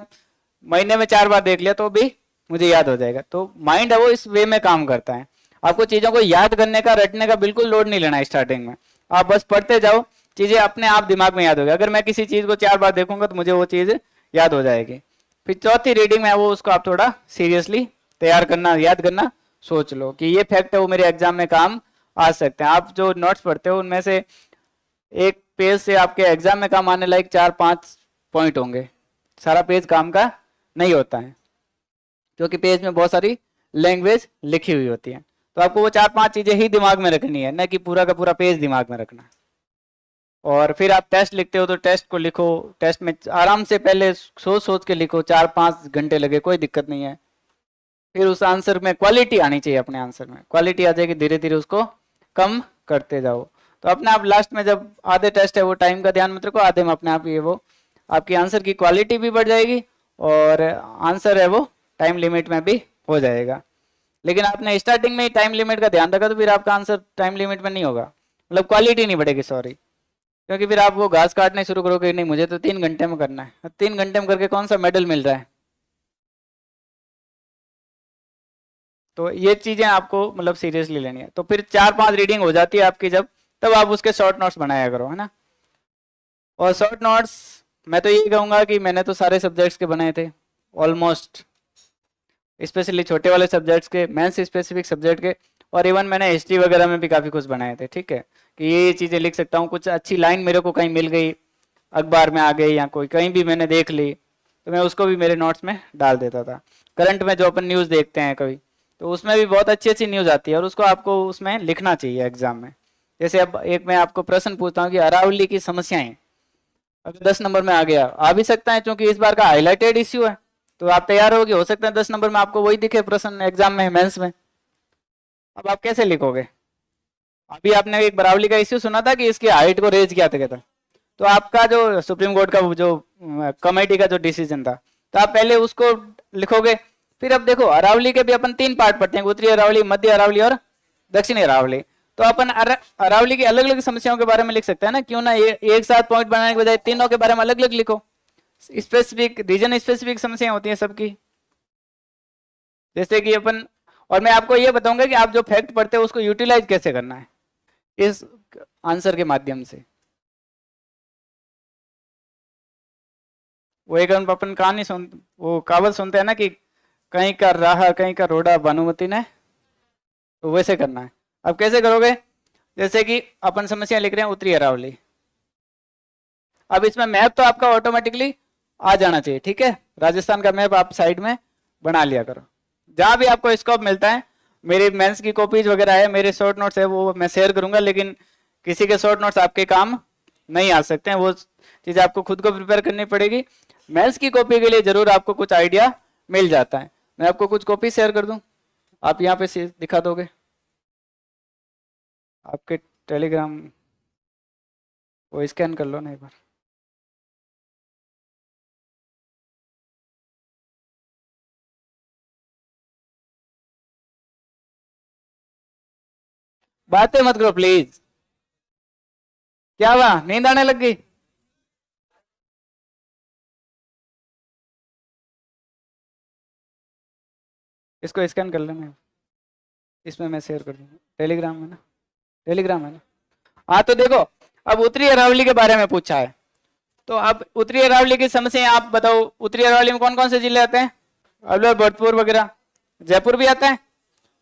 महीने में 4 बार देख लिया तो भी मुझे याद हो जाएगा। तो माइंड है वो इस वे में काम करता है। आपको चीजों को याद करने का, रटने का बिल्कुल लोड नहीं लेना है स्टार्टिंग में। आप बस पढ़ते जाओ, चीजें अपने आप दिमाग में याद होगी। अगर मैं किसी चीज को 4 बार देखूंगा तो मुझे वो चीज याद हो जाएगी। फिर चौथी रीडिंग में वो उसको आप थोड़ा सीरियसली तैयार करना, याद करना, सोच लो कि ये फैक्ट है वो मेरे एग्जाम में काम आ सकते हैं। आप जो नोट्स पढ़ते हो उनमें से एक पेज से आपके एग्जाम में काम आने लायक 4-5 पॉइंट होंगे, सारा पेज काम का नहीं होता है, क्योंकि पेज में बहुत सारी लैंग्वेज लिखी हुई होती है। तो आपको वो 4-5 चीजें ही दिमाग में रखनी है, न कि पूरा का पूरा पेज दिमाग में रखना। और फिर आप टेस्ट लिखते हो तो टेस्ट को लिखो, टेस्ट में आराम से पहले सोच सोच के लिखो, 4-5 घंटे लगे कोई दिक्कत नहीं है। फिर उस आंसर में क्वालिटी आनी चाहिए, अपने आंसर में क्वालिटी आ जाएगी, धीरे धीरे उसको कम करते जाओ। तो अपने आप लास्ट में जब आधे टेस्ट है वो टाइम का ध्यान मत रखो, आधे में अपने आप ये वो आपकी आंसर की क्वालिटी भी बढ़ जाएगी और आंसर है वो टाइम लिमिट में भी हो जाएगा। लेकिन आपने स्टार्टिंग में ही टाइम लिमिट का ध्यान रखा तो फिर आपका आंसर टाइम लिमिट में नहीं होगा, मतलब क्वालिटी नहीं बढ़ेगी, सॉरी। क्योंकि फिर आप वो घास काटने शुरू करोगे, नहीं मुझे तो 3 घंटे में करना है, 3 घंटे में करके कौन सा मेडल मिल रहा है। तो ये चीजें आपको मतलब सीरियसली लेनी है। तो फिर 4-5 रीडिंग हो जाती है आपकी जब, तब आप उसके शॉर्ट नोट्स बनाया करो, है ना। और शॉर्ट नोट्स मैं तो यही कहूंगा कि मैंने तो सारे सब्जेक्ट्स के बनाए थे ऑलमोस्ट, स्पेशली छोटे वाले सब्जेक्ट्स के, मेंस स्पेसिफिक सब्जेक्ट के, और इवन मैंने हिस्ट्री वगैरह में भी काफ़ी कुछ बनाए थे, ठीक है। कि ये चीज़ें लिख सकता हूँ, कुछ अच्छी लाइन मेरे को कहीं मिल गई, अखबार में आ गई या कोई कहीं भी मैंने देख ली, तो मैं उसको भी मेरे नोट्स में डाल देता था। करंट में जो अपन न्यूज़ देखते हैं कभी, तो उसमें भी बहुत अच्छी अच्छी न्यूज़ आती है और उसको आपको उसमें लिखना चाहिए एग्जाम में। जैसे अब एक मैं आपको प्रश्न पूछता हूँ कि अरावली की समस्याएं, अगर 10 नंबर में आ गया, आ भी सकता है क्योंकि इस बार का हाईलाइटेड इश्यू है, तो आप तैयार होगे, हो सकता है 10 नंबर में आपको वही दिखे प्रश्न एग्जाम में, मेंस में। अब आप कैसे लिखोगे। अभी आपने एक बरावली का इश्यू सुना था कि इसकी हाइट को रेज किया था, तो आपका जो सुप्रीम कोर्ट का जो कमेटी का जो डिसीजन था, तो आप पहले उसको लिखोगे। फिर अब देखो अरावली के भी अपन 3 पार्ट पढ़ते हैं, उत्तरी अरावली, मध्य अरावली और दक्षिणी अरावली। तो अपन अरावली की अलग अलग समस्याओं के बारे में लिख सकते हैं ना, क्यों ना एक साथ पॉइंट बनाने के बजाय तीनों के बारे में अलग अलग लिखो। स्पेसिफिक रीजन स्पेसिफिक समस्याएं होती हैं सबकी, जैसे कि अपन, और मैं आपको ये बताऊंगा कि आप जो फैक्ट पढ़ते हो उसको यूटिलाइज कैसे करना है इस आंसर के माध्यम से। वो एक अपन कहानी सुन, वो कहावत सुनते हैं ना कि कहीं का राह कहीं का रोड़ा भानुमति ने, तो वैसे करना है। अब कैसे करोगे, जैसे कि अपन समस्या लिख रहे हैं उत्तरी अरावली, अब इसमें मैप तो आपका ऑटोमेटिकली आ जाना चाहिए, ठीक है। राजस्थान का मैप आप साइड में बना लिया करो, जहां भी आपको स्कोप मिलता है। मेरी मेंस की कॉपीज वगैरह है, मेरे शॉर्ट नोट्स है, वो मैं शेयर करूंगा, लेकिन किसी के शॉर्ट नोट्स आपके काम नहीं आ सकते हैं, वो चीज़ आपको खुद को प्रिपेयर करनी पड़ेगी। मेंस की कॉपी के लिए जरूर आपको कुछ आइडिया मिल जाता है। मैं आपको कुछ कॉपी शेयर कर दूं, आप यहाँ पे दिखा दोगे आपके टेलीग्राम, वो स्कैन कर लो ना एक बार। बातें मत करो प्लीज। क्या हुआ, नींद आने लग गई? इसको स्कैन कर लेना, इसमें मैं शेयर कर दूंगा, टेलीग्राम में ना, टेलीग्राम है ना। हाँ तो देखो, अब उत्तरी अरावली के बारे में पूछा है, तो अब उत्तरी अरावली की समस्या आप बताओ, उत्तरी अरावली में कौन कौन से जिले आते हैं? अलवर भरतपुर वगैरह, जयपुर भी आता है।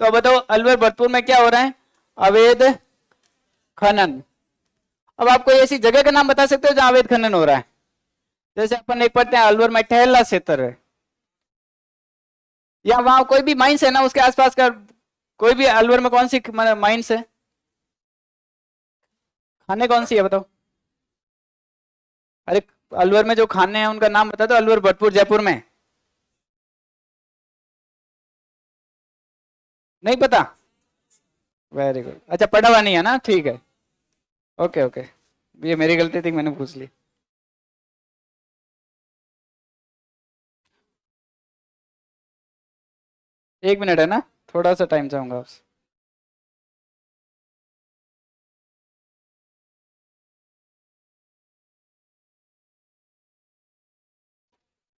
तो अब बताओ अलवर भरतपुर में क्या हो रहा है? अवैध खनन। अब आपको ऐसी जगह का नाम बता सकते हो जहां अवैध खनन हो रहा है? जैसे अपन एक पढ़ते हैं अलवर में टहला क्षेत्र है, या वहां कोई भी माइंस है ना उसके आसपास का, कोई भी अलवर में कौन सी माइंस है, खाने कौन सी है बताओ? अरे अलवर में जो खाने हैं उनका नाम बता दो, अलवर भरतपुर जयपुर में। नहीं पता? वेरी गुड, अच्छा पढ़ा हुआ नहीं है ना, ठीक है, ओके ओके, ये मेरी गलती थी, मैंने पूछ ली। एक मिनट है ना, थोड़ा सा टाइम चाहूंगा आपसे।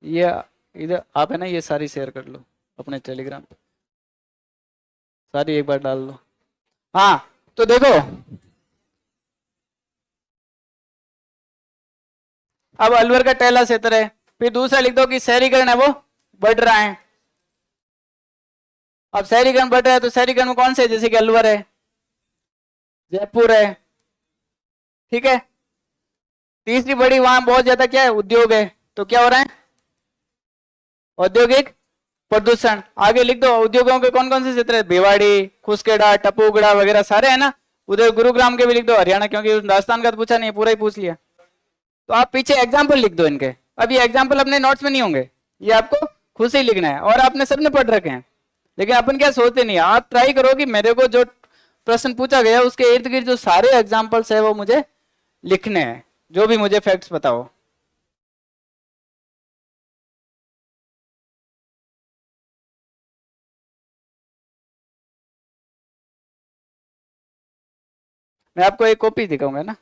ये इधर आप है ना, ये सारी शेयर कर लो अपने टेलीग्राम पे, सारी एक बार डाल लो। हाँ तो देखो, अब अलवर का टेला क्षेत्र है, फिर दूसरा लिख दो कि शहरीकरण है वो बढ़ रहा है। अब शहरीकरण बढ़ रहा है तो शहरीकरण में कौन से है? जैसे कि अलवर है, जयपुर है, ठीक है। तीसरी बड़ी वहां बहुत ज्यादा क्या है, उद्योग है, तो क्या हो रहा है? औद्योगिक प्रदूषण। आगे लिख दो उद्योगों के कौन कौन से क्षेत्र है, भिवाड़ी, खुसकेड़ा, टपूगड़ा वगैरह सारे है ना। उधर गुरुग्राम के भी लिख दो, हरियाणा, क्योंकि राजस्थान का तो पूछा नहीं, पूरा ही पूछ लिया। तो आप पीछे एग्जाम्पल लिख दो इनके। अब ये एग्जाम्पल अपने नोट्स में नहीं होंगे, ये आपको खुद से ही लिखना है, और आपने सबने पढ़ रखे हैं, लेकिन अपन क्या सोचते नहीं है। आप ट्राई करो कि मेरे को जो प्रश्न पूछा गया उसके इर्द गिर्द जो सारे एग्जाम्पल्स है वो मुझे लिखने हैं, जो भी मुझे फैक्ट्स बताओ। मैं आपको एक कॉपी दिखाऊंगा ना।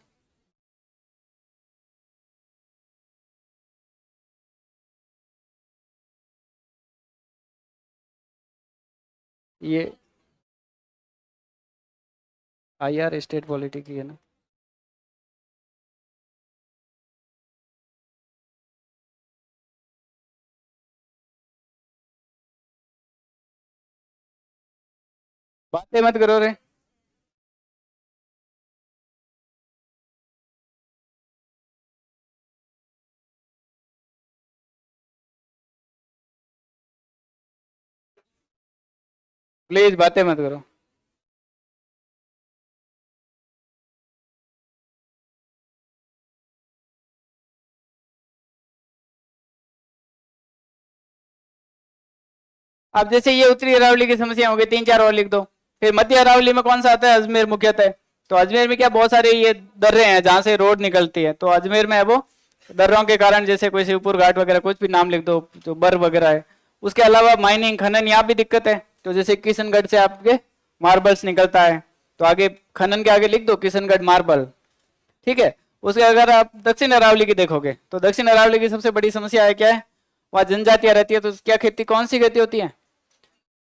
ये IR स्टेट पॉलिटी की है ना। बातें मत करो रे। प्लीज बातें मत करो। अब जैसे ये उत्तरी अरावली की समस्या हो गई, तीन चार और लिख दो। फिर मध्य अरावली में कौन सा आता है? अजमेर मुख्यतः। तो अजमेर में क्या बहुत सारे ये दर्रे हैं जहां से रोड निकलती है, तो अजमेर में है वो दर्रों के कारण, जैसे कोई शिवपुर घाट वगैरह कुछ भी नाम लिख दो, जो बर वगैरह है। उसके अलावा माइनिंग खनन यहाँ भी दिक्कत है, तो जैसे किशनगढ़ से आपके मार्बल्स निकलता है, तो आगे खनन के आगे लिख दो किशनगढ़ मार्बल, ठीक है। उसके अगर आप दक्षिण अरावली की देखोगे तो दक्षिण अरावली की सबसे बड़ी समस्या है क्या है? वहाँ जनजातियां रहती है, तो क्या खेती, कौन सी खेती होती है?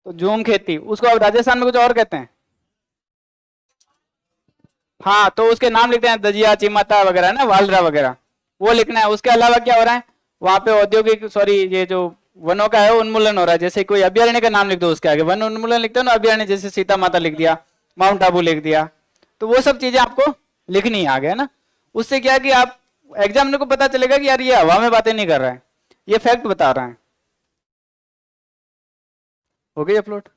तो झूम खेती। उसको अब राजस्थान में कुछ और कहते हैं। हाँ तो उसके नाम लिखते हैं, दजिया, चिमाता वगैरह ना, वालरा वगैरह, वो लिखना है। उसके अलावा क्या हो रहा है वहां पे? औद्योगिक, सॉरी, ये जो वनों का है उन्मूलन हो रहा है। जैसे कोई अभ्यारण्य का नाम लिख दो, उसके आगे वन उन्मूलन लिखते हो ना, अभ्यारण्य, जैसे सीता माता लिख दिया, माउंट आबू लिख दिया। तो वो सब चीजें आपको लिखनी है आगे, है ना। उससे क्या है कि आप एग्जामिनर को पता चलेगा कि यार ये हवा में बातें नहीं कर रहा है, ये फैक्ट बता रहा है। हो गई अपलोड?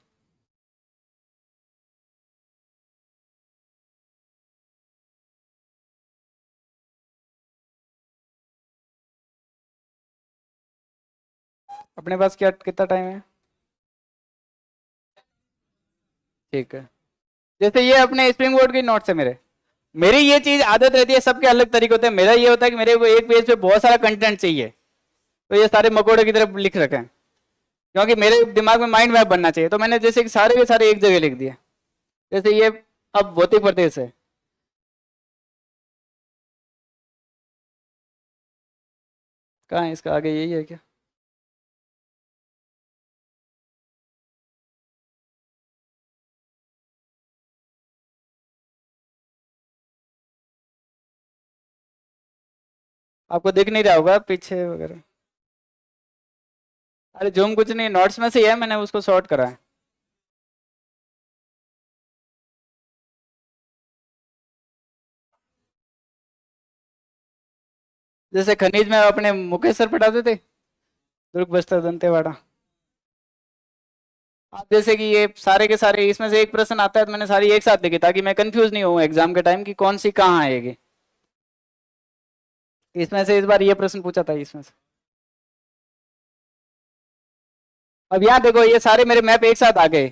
अपने पास क्या कितना टाइम है? ठीक है। जैसे ये अपने स्प्रिंग बोर्ड की नोट्स है मेरे, मेरी ये चीज आदत रहती है, सबके अलग तरीके होते हैं। मेरा ये होता है कि मेरे को एक पेज पे बहुत सारा कंटेंट चाहिए, तो ये सारे मकोड़े की तरफ लिख रखे हैं, क्योंकि मेरे दिमाग में माइंड मैप बनना चाहिए। तो मैंने जैसे कि सारे के सारे एक जगह लिख दिए। जैसे ये अब भौतिक प्रदेश है, कहाँ है इसका आगे, यही है क्या? आपको दिख नहीं रहा होगा पीछे वगैरह। अरे जूम कुछ नहीं, नोट्स में से ही है, मैंने उसको शॉर्ट करा है। जैसे खनिज में अपने मुकेश सर पढ़ाते थे, दुर्ग बस्तर दंतेवाड़ा। आप जैसे कि ये सारे के सारे इसमें से एक प्रश्न आता है तो मैंने सारी एक साथ लिखी ताकि मैं कंफ्यूज नहीं हूँ एग्जाम के टाइम कि कौन सी कहाँ आएगी। इसमें से इस बार ये प्रश्न पूछा था इसमें से। अब यहाँ देखो ये सारे मेरे मैप एक साथ आ गए,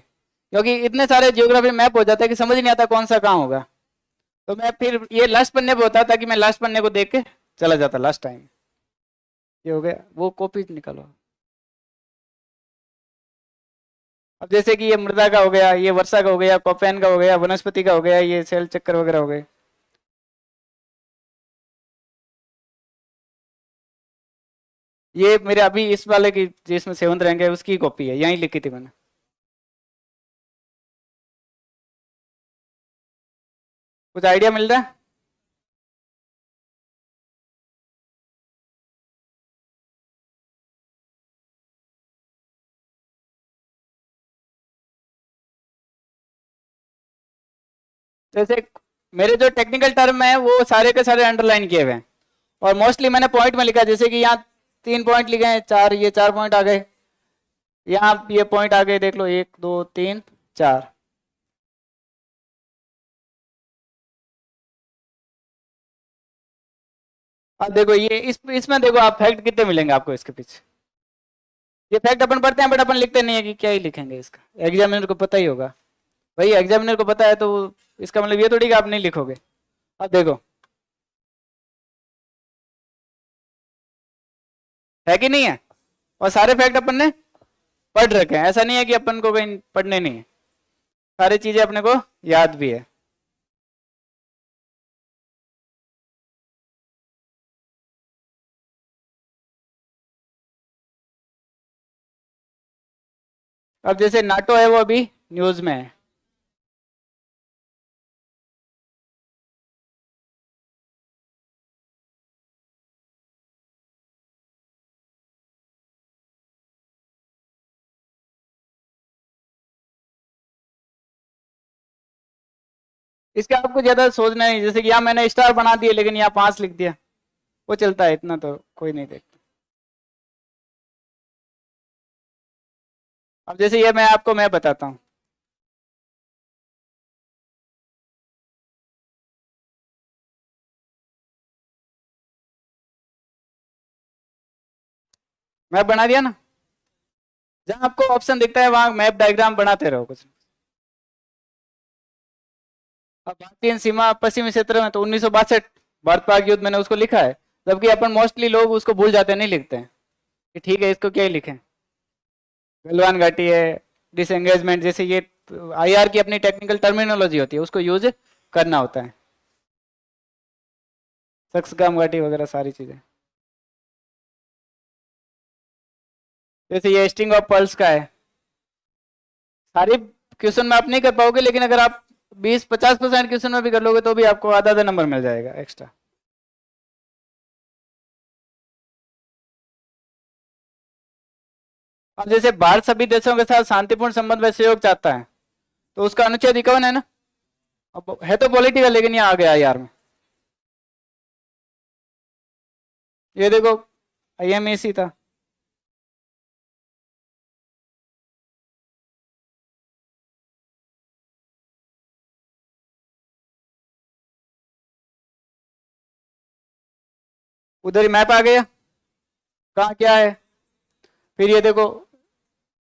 क्योंकि इतने सारे जियोग्राफी मैप हो जाते हैं कि समझ नहीं आता कौन सा कहाँ होगा। तो मैं फिर ये लास्ट पन्ने पे होता था कि मैं लास्ट पन्ने को देख के चला जाता लास्ट टाइम। ये हो गया, वो कॉपी निकालो। अब जैसे कि ये मृदा का हो गया, ये वर्षा का हो गया, कोपेन का हो गया, वनस्पति का हो गया, ये सेल चक्कर वगैरह हो गए। ये मेरे अभी इस वाले की जिसमें सेवंत रैंक है उसकी कॉपी है, यहीं लिखी थी मैंने। कुछ आइडिया मिल रहा है? जैसे मेरे जो टेक्निकल टर्म है वो सारे के सारे अंडरलाइन किए हुए हैं, और मोस्टली मैंने पॉइंट में लिखा है। जैसे कि यहाँ 3 पॉइंट लिखे हैं, चार, ये 4 पॉइंट आ गए। यहाँ ये पॉइंट आ गए, देख लो, 1 2 3 4। अब देखो ये इसमें देखो आप फैक्ट कितने मिलेंगे आपको इसके पीछे। ये फैक्ट अपन पढ़ते हैं बट अपन लिखते नहीं है कि क्या ही लिखेंगे, इसका एग्जामिनर को पता ही होगा। भाई एग्जामिनर को पता है तो इसका मतलब ये थोड़ी कि आप नहीं लिखोगे। अब देखो, है कि नहीं है? और सारे फैक्ट अपन ने पढ़ रखे हैं, ऐसा नहीं है कि अपन को कहीं पढ़ने नहीं है, सारी चीजें अपने को याद भी है। अब जैसे नाटो है वो अभी न्यूज में है। इसका आपको ज्यादा सोचना नहीं, जैसे कि यहाँ मैंने स्टार बना दिए लेकिन यहाँ 5 लिख दिया, वो चलता है, इतना तो कोई नहीं देखता। अब जैसे ये मैं आपको मैं बताता हूँ। मैप बना दिया ना, जहां आपको ऑप्शन दिखता है वहां मैप डायग्राम बनाते रहो कुछ। अब भारतीय सीमा पश्चिमी क्षेत्र में तो 1962 भारत पाक युद्ध मैंने उसको लिखा है, जबकि अपन मोस्टली लोग उसको भूल जाते हैं, नहीं लिखते हैं कि ठीक है इसको क्या ही लिखें। गलवान घाटी है, डिसएंगेजमेंट, जैसे ये आईआर की अपनी टेक्निकल टर्मिनोलॉजी होती है, उसको यूज करना होता है। सक्सगाम घाटी वगैरह सारी चीजें। जैसे ये स्टिंग ऑफ पल्स का है, सारी क्वेश्चन में आप नहीं कर पाओगे, लेकिन अगर आप 20-50% क्वेश्चन में भी कर लोगे तो भी आपको आधा आधा नंबर मिल जाएगा एक्स्ट्रा। अब जैसे भारत सभी देशों के साथ शांतिपूर्ण संबंध व सहयोग चाहता है, तो उसका अनुच्छेद 51 है ना। अब है तो पॉलिटिकल, लेकिन यहाँ आ गया यार में। ये देखो, आईएमएसी था। उधर ही मैप आ गया, कहाँ क्या है। फिर ये देखो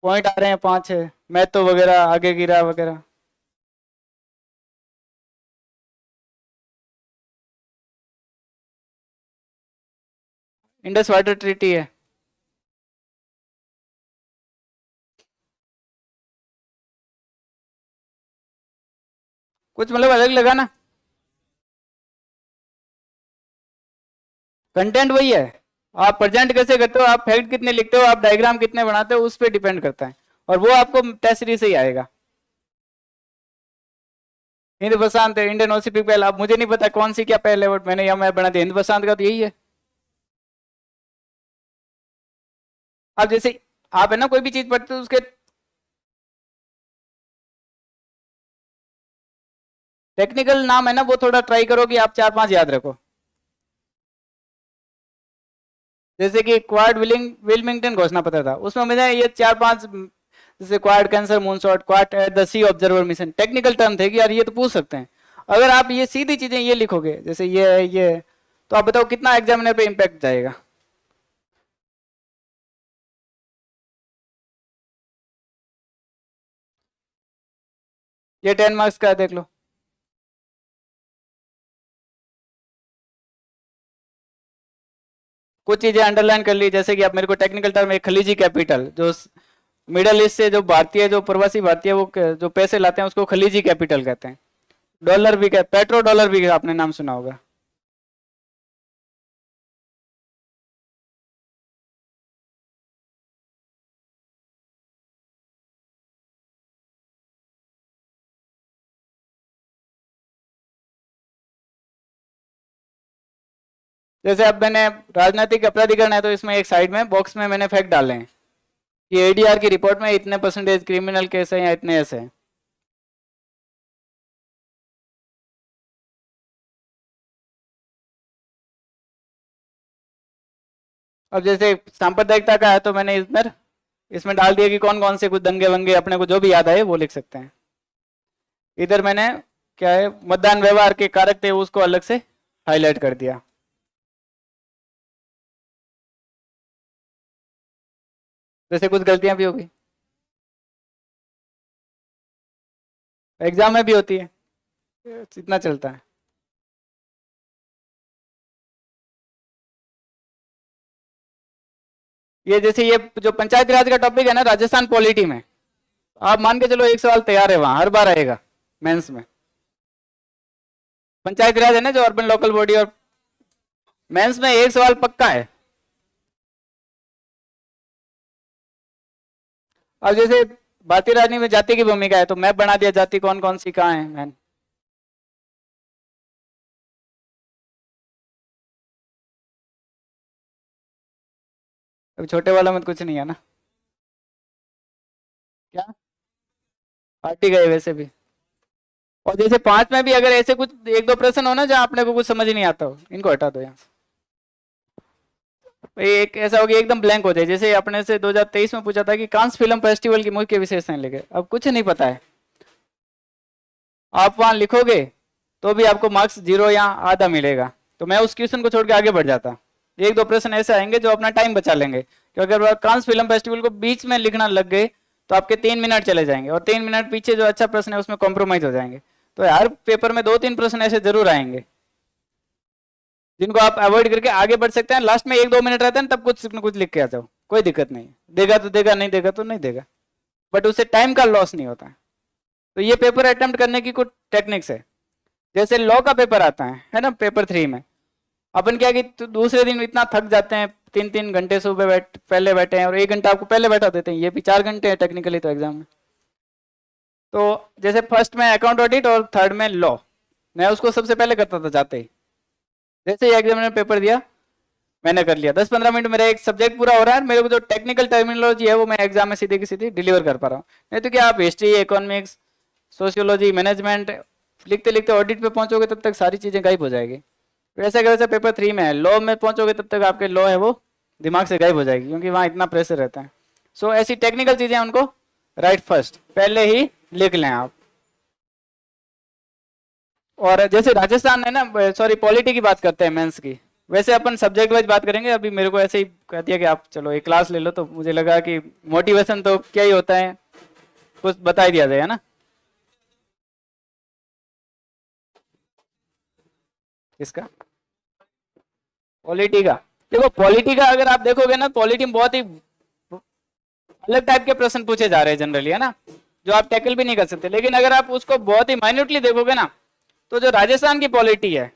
पॉइंट आ रहे हैं 5 है, मैथो वगैरह आगे गिरा वगैरह। इंडस वाटर ट्रीटी है। कुछ मतलब अलग लगा ना, कंटेंट वही है। आप प्रेजेंट कैसे करते हो, आप फैक्ट कितने लिखते हो, आप डायग्राम कितने बनाते हो, उस पर डिपेंड करता है। और वो आपको टेस्ट सीरीज से ही आएगा। हिंद प्रशांत इंडियन ओशिपिक पहल, अब मुझे नहीं पता कौन सी क्या पहल है, बट मैंने यह मैप बना दिया हिंद प्रशांत का, तो यही है। अब जैसे आप है ना कोई भी चीज पढ़ते हो उसके टेक्निकल नाम है ना, वो थोड़ा ट्राई करो कि आप 4-5 याद रखो। जैसे कि क्वाड विल्मिंगटन घोषणा पत्र था, उसमें मुझे ये 4-5, जैसे quad cancer moonshot, quad at the sea observer mission, technical term थे कि यार ये तो पूछ सकते हैं। अगर आप ये सीधी चीजें ये लिखोगे जैसे ये है ये है, तो आप बताओ कितना एग्जामिनर पे इम्पैक्ट जाएगा। ये 10 मार्क्स का है, देख लो। कुछ चीजें अंडरलाइन कर ली, जैसे कि आप मेरे को टेक्निकल टर्म, एक खलीजी कैपिटल, जो मिडल ईस्ट से जो भारतीय, जो प्रवासी भारतीय वो जो पैसे लाते हैं उसको खलीजी कैपिटल कहते हैं। डॉलर भी कहते, पेट्रो डॉलर भी आपने नाम सुना होगा। जैसे अब मैंने राजनीतिक अपराधीकरण है, तो इसमें एक साइड में बॉक्स में मैंने फैक्ट डाले हैं कि एडीआर की रिपोर्ट में इतने परसेंटेज क्रिमिनल केस है या इतने ऐसे हैं। अब जैसे सांप्रदायिकता का है, तो मैंने इसमें इसमें डाल दिया कि कौन कौन से कुछ दंगे वंगे अपने को जो भी याद आए वो लिख सकते हैं। इधर मैंने क्या है मतदान व्यवहार के कारक थे उसको अलग से हाईलाइट कर दिया। जैसे कुछ गलतियां भी होगी, एग्जाम में भी होती है, इतना चलता है। ये जैसे ये जो पंचायती राज का टॉपिक है ना राजस्थान पॉलिटी में, आप मान के चलो एक सवाल तैयार है वहां, हर बार आएगा मेंस में। पंचायती राज है ना जो अर्बन लोकल बॉडी, और मेंस में एक सवाल पक्का है। अब जैसे भारतीय राजनीति में जाति की भूमिका है, तो मैप बना दिया जाति कौन कौन सी कहाँ है मैन। अब छोटे वाला में तो कुछ नहीं है ना। क्या पार्टी गए वैसे भी। और जैसे 5 में भी अगर ऐसे कुछ एक दो प्रश्न हो ना जहाँ अपने को कुछ समझ नहीं आता हो, इनको हटा दो यहाँ से। एक ऐसा हो गया एकदम ब्लैंक हो जाए, जैसे अपने से 2023 में पूछा था कि कांस फिल्म फेस्टिवल की मुख्य विशेषताएं लिखे, अब कुछ नहीं पता है, आप वहां लिखोगे तो भी आपको मार्क्स 0 या आधा मिलेगा। तो मैं उस क्वेश्चन को छोड़ के आगे बढ़ जाता। एक दो प्रश्न ऐसे आएंगे जो अपना टाइम बचा लेंगे, क्योंकि अगर कांस फिल्म फेस्टिवल को बीच में लिखना लग गए तो आपके 3 मिनट चले जाएंगे, और 3 मिनट पीछे जो अच्छा प्रश्न है उसमें कॉम्प्रोमाइज हो जाएंगे। तो हर पेपर में 2-3 प्रश्न ऐसे जरूर आएंगे जिनको आप अवॉइड करके आगे बढ़ सकते हैं। लास्ट में 1-2 मिनट रहते हैं, तब कुछ न कुछ लिख के आ जाओ, कोई दिक्कत नहीं। देगा तो देगा, नहीं देगा तो नहीं देगा, बट उससे टाइम का लॉस नहीं होता है। तो ये पेपर अटेम्प्ट करने की कुछ टेक्निक्स है। जैसे लॉ का पेपर आता है ना पेपर 3 में, अपन क्या कि दूसरे दिन इतना थक जाते हैं, 3-3 घंटे सुबह पहले बैठे हैं, और 1 घंटा आपको पहले बैठा देते हैं, ये भी 4 घंटे है टेक्निकली तो एग्जाम में। तो जैसे फर्स्ट में अकाउंट ऑडिट और थर्ड में लॉ, मैं उसको सबसे पहले करता था जाते ही। जैसे ही एग्जाम ने पेपर दिया मैंने कर लिया, 10-15 मिनट मेरा एक सब्जेक्ट पूरा हो रहा है, मेरे को जो टेक्निकल टर्मिनोलॉजी है वो मैं एग्जाम में सीधे की सीधी डिलीवर कर पा रहा हूँ। नहीं तो क्या आप हिस्ट्री, इकोनॉमिक्स, सोशियोलॉजी, मैनेजमेंट लिखते लिखते ऑडिट पे पहुंचोगे तब तक सारी चीजें गायब हो जाएगी। वैसे अगर वैसे पेपर 3 में है, लॉ में पहुंचोगे तब तक आपके लॉ है वो दिमाग से गायब हो जाएगी, क्योंकि वहाँ इतना प्रेशर रहता है। सो ऐसी टेक्निकल चीजें उनको राइट फर्स्ट पहले ही लिख लें आप। और जैसे राजस्थान है ना, सॉरी पॉलिटी की बात करते हैं मेंस की, वैसे अपन सब्जेक्ट वाइज बात करेंगे। अभी मेरे को ऐसे ही कह दिया कि आप चलो एक क्लास ले लो, तो मुझे लगा कि मोटिवेशन तो क्या ही होता है, कुछ बता ही दिया जाए, है ना। किसका? पॉलिटी का। देखो पॉलिटी का अगर आप देखोगे ना, पॉलिटी में बहुत ही अलग टाइप के प्रश्न पूछे जा रहे हैं जनरली, है ना, जो आप टैकल भी नहीं कर सकते। लेकिन अगर आप उसको बहुत ही माइन्यूटली देखोगे ना, तो जो राजस्थान की पॉलिटी है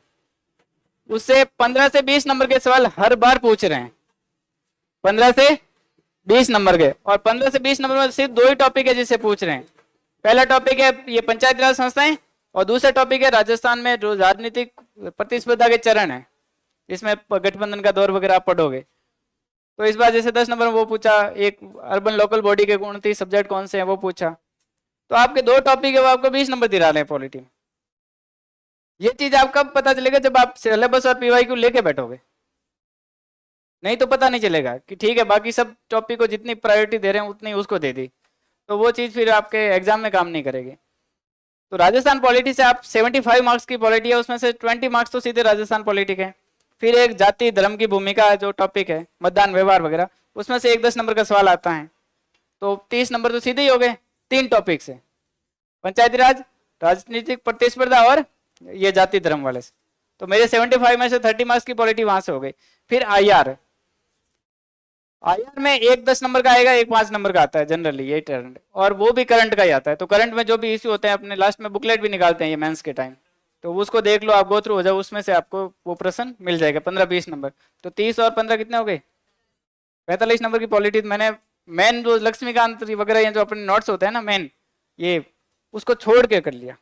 उससे 15 से 20 नंबर के सवाल हर बार पूछ रहे हैं। 15 से 20 नंबर के, और 15 से 20 नंबर में सिर्फ दो ही टॉपिक है जिससे पूछ रहे हैं। पहला टॉपिक है ये पंचायती राज संस्थाएं, और दूसरा टॉपिक है राजस्थान में जो राजनीतिक प्रतिस्पर्धा के चरण है, इसमें गठबंधन का दौर वगैरह आप पढ़ोगे। तो इस बार जैसे 10 नंबर में वो पूछा, एक अर्बन लोकल बॉडी के 29 सब्जेक्ट कौन से हैं वो पूछा, तो आपके दो टॉपिक है वो आपको 20 नंबर दिला रहे हैं पॉलिटी में। ये चीज आप कब पता चलेगा, जब आप सिलेबस और पीवाईक्यू लेके बैठोगे, नहीं तो पता नहीं चलेगा कि ठीक है बाकी सब टॉपिक को जितनी प्रायोरिटी दे रहे हैं उतनी उसको दे दी, तो वो चीज फिर आपके एग्जाम में काम नहीं करेगी। तो राजस्थान पॉलिटी से आप 75 मार्क्स की पॉलिटी है, उसमें से 20 मार्क्स तो सीधे राजस्थान पॉलिटी के। फिर एक जाति धर्म की भूमिका जो टॉपिक है, मतदान व्यवहार वगैरह, उसमें से एक 10 नंबर का सवाल आता है, तो 30 नंबर तो सीधे ही हो गए तीन टॉपिक से, पंचायती राज, राजनीतिक प्रतिस्पर्धा और ये जाति धर्म वाले से। तो मेरे 75 में से 30 मार्क्स की पॉलिटी वहां से हो गई। फिर आईआर, आईआर में एक 10 नंबर का आएगा, एक 5 नंबर का आता है जनरली, यही ट्रेंड, और वो भी करंट का ही आता है। तो करंट में जो भी इश्यू होते हैं, अपने लास्ट में बुकलेट भी निकालते हैं ये मेंस के टाइम, तो उसको देख लो, आप गो थ्रू हो जाओ, उसमें से आपको वो प्रश्न मिल जाएगा 15-20 नंबर। तो 30 और 15 कितने हो गए, 45 नंबर की पॉलिटी। मैंने मेन जो लक्ष्मीकांत वगैरह ये जो अपने नोट्स होते हैं ना मेन, ये उसको छोड़ के कर लिया,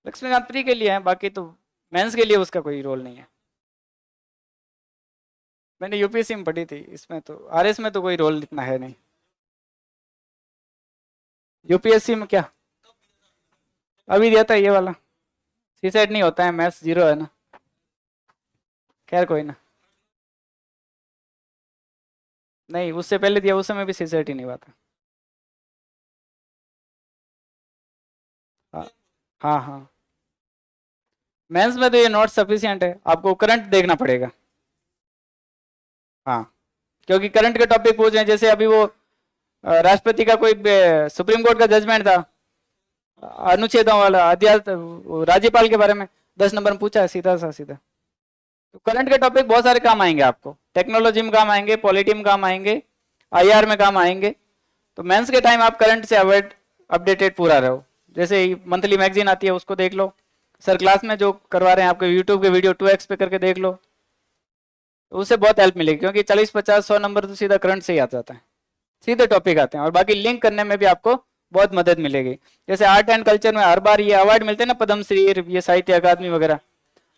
लक्ष्मीकांत प्री के लिए है, बाकी तो मेंस के लिए उसका कोई रोल नहीं है। मैंने यूपीएससी में पढ़ी थी, इसमें तो आरएस में तो कोई रोल इतना है नहीं। यूपीएससी में क्या अभी दिया था ये वाला, सीसेट नहीं होता है, मैथ्स 0 है ना, खैर कोई ना। नहीं उससे पहले दिया, उस समय भी सीसेट ही नहीं हुआ था। हाँ हाँ हाँ, मेंस में तो ये नॉट सफिशिएंट है, आपको करंट देखना पड़ेगा। हाँ, क्योंकि करंट के टॉपिक पूछ रहे हैं, जैसे अभी वो राष्ट्रपति का कोई सुप्रीम कोर्ट का जजमेंट था अनुच्छेदों वाला अध्याय, राज्यपाल के बारे में 10 नंबर में पूछा है सीधा सा सीधा। तो करंट के टॉपिक बहुत सारे काम आएंगे आपको, टेक्नोलॉजी में काम आएंगे, पॉलिटी में काम आएंगे, आईआर में काम आएंगे। तो मेंस के टाइम आप करंट से अवॉइड अपडेटेड पूरा रहो। जैसे मंथली मैगजीन आती है उसको देख लो, सर क्लास में जो करवा रहे हैं आपको यूट्यूब के वीडियो 2x पे करके देख लो, तो उससे बहुत हेल्प मिलेगी, क्योंकि 40-50-100 नंबर तो सीधा करंट से ही आ जाता है, सीधे टॉपिक आते हैं, और बाकी लिंक करने में भी आपको बहुत मदद मिलेगी। जैसे आर्ट एंड कल्चर में हर बार ये अवार्ड मिलते हैं ना, पद्मश्री, ये साहित्य अकादमी वगैरह,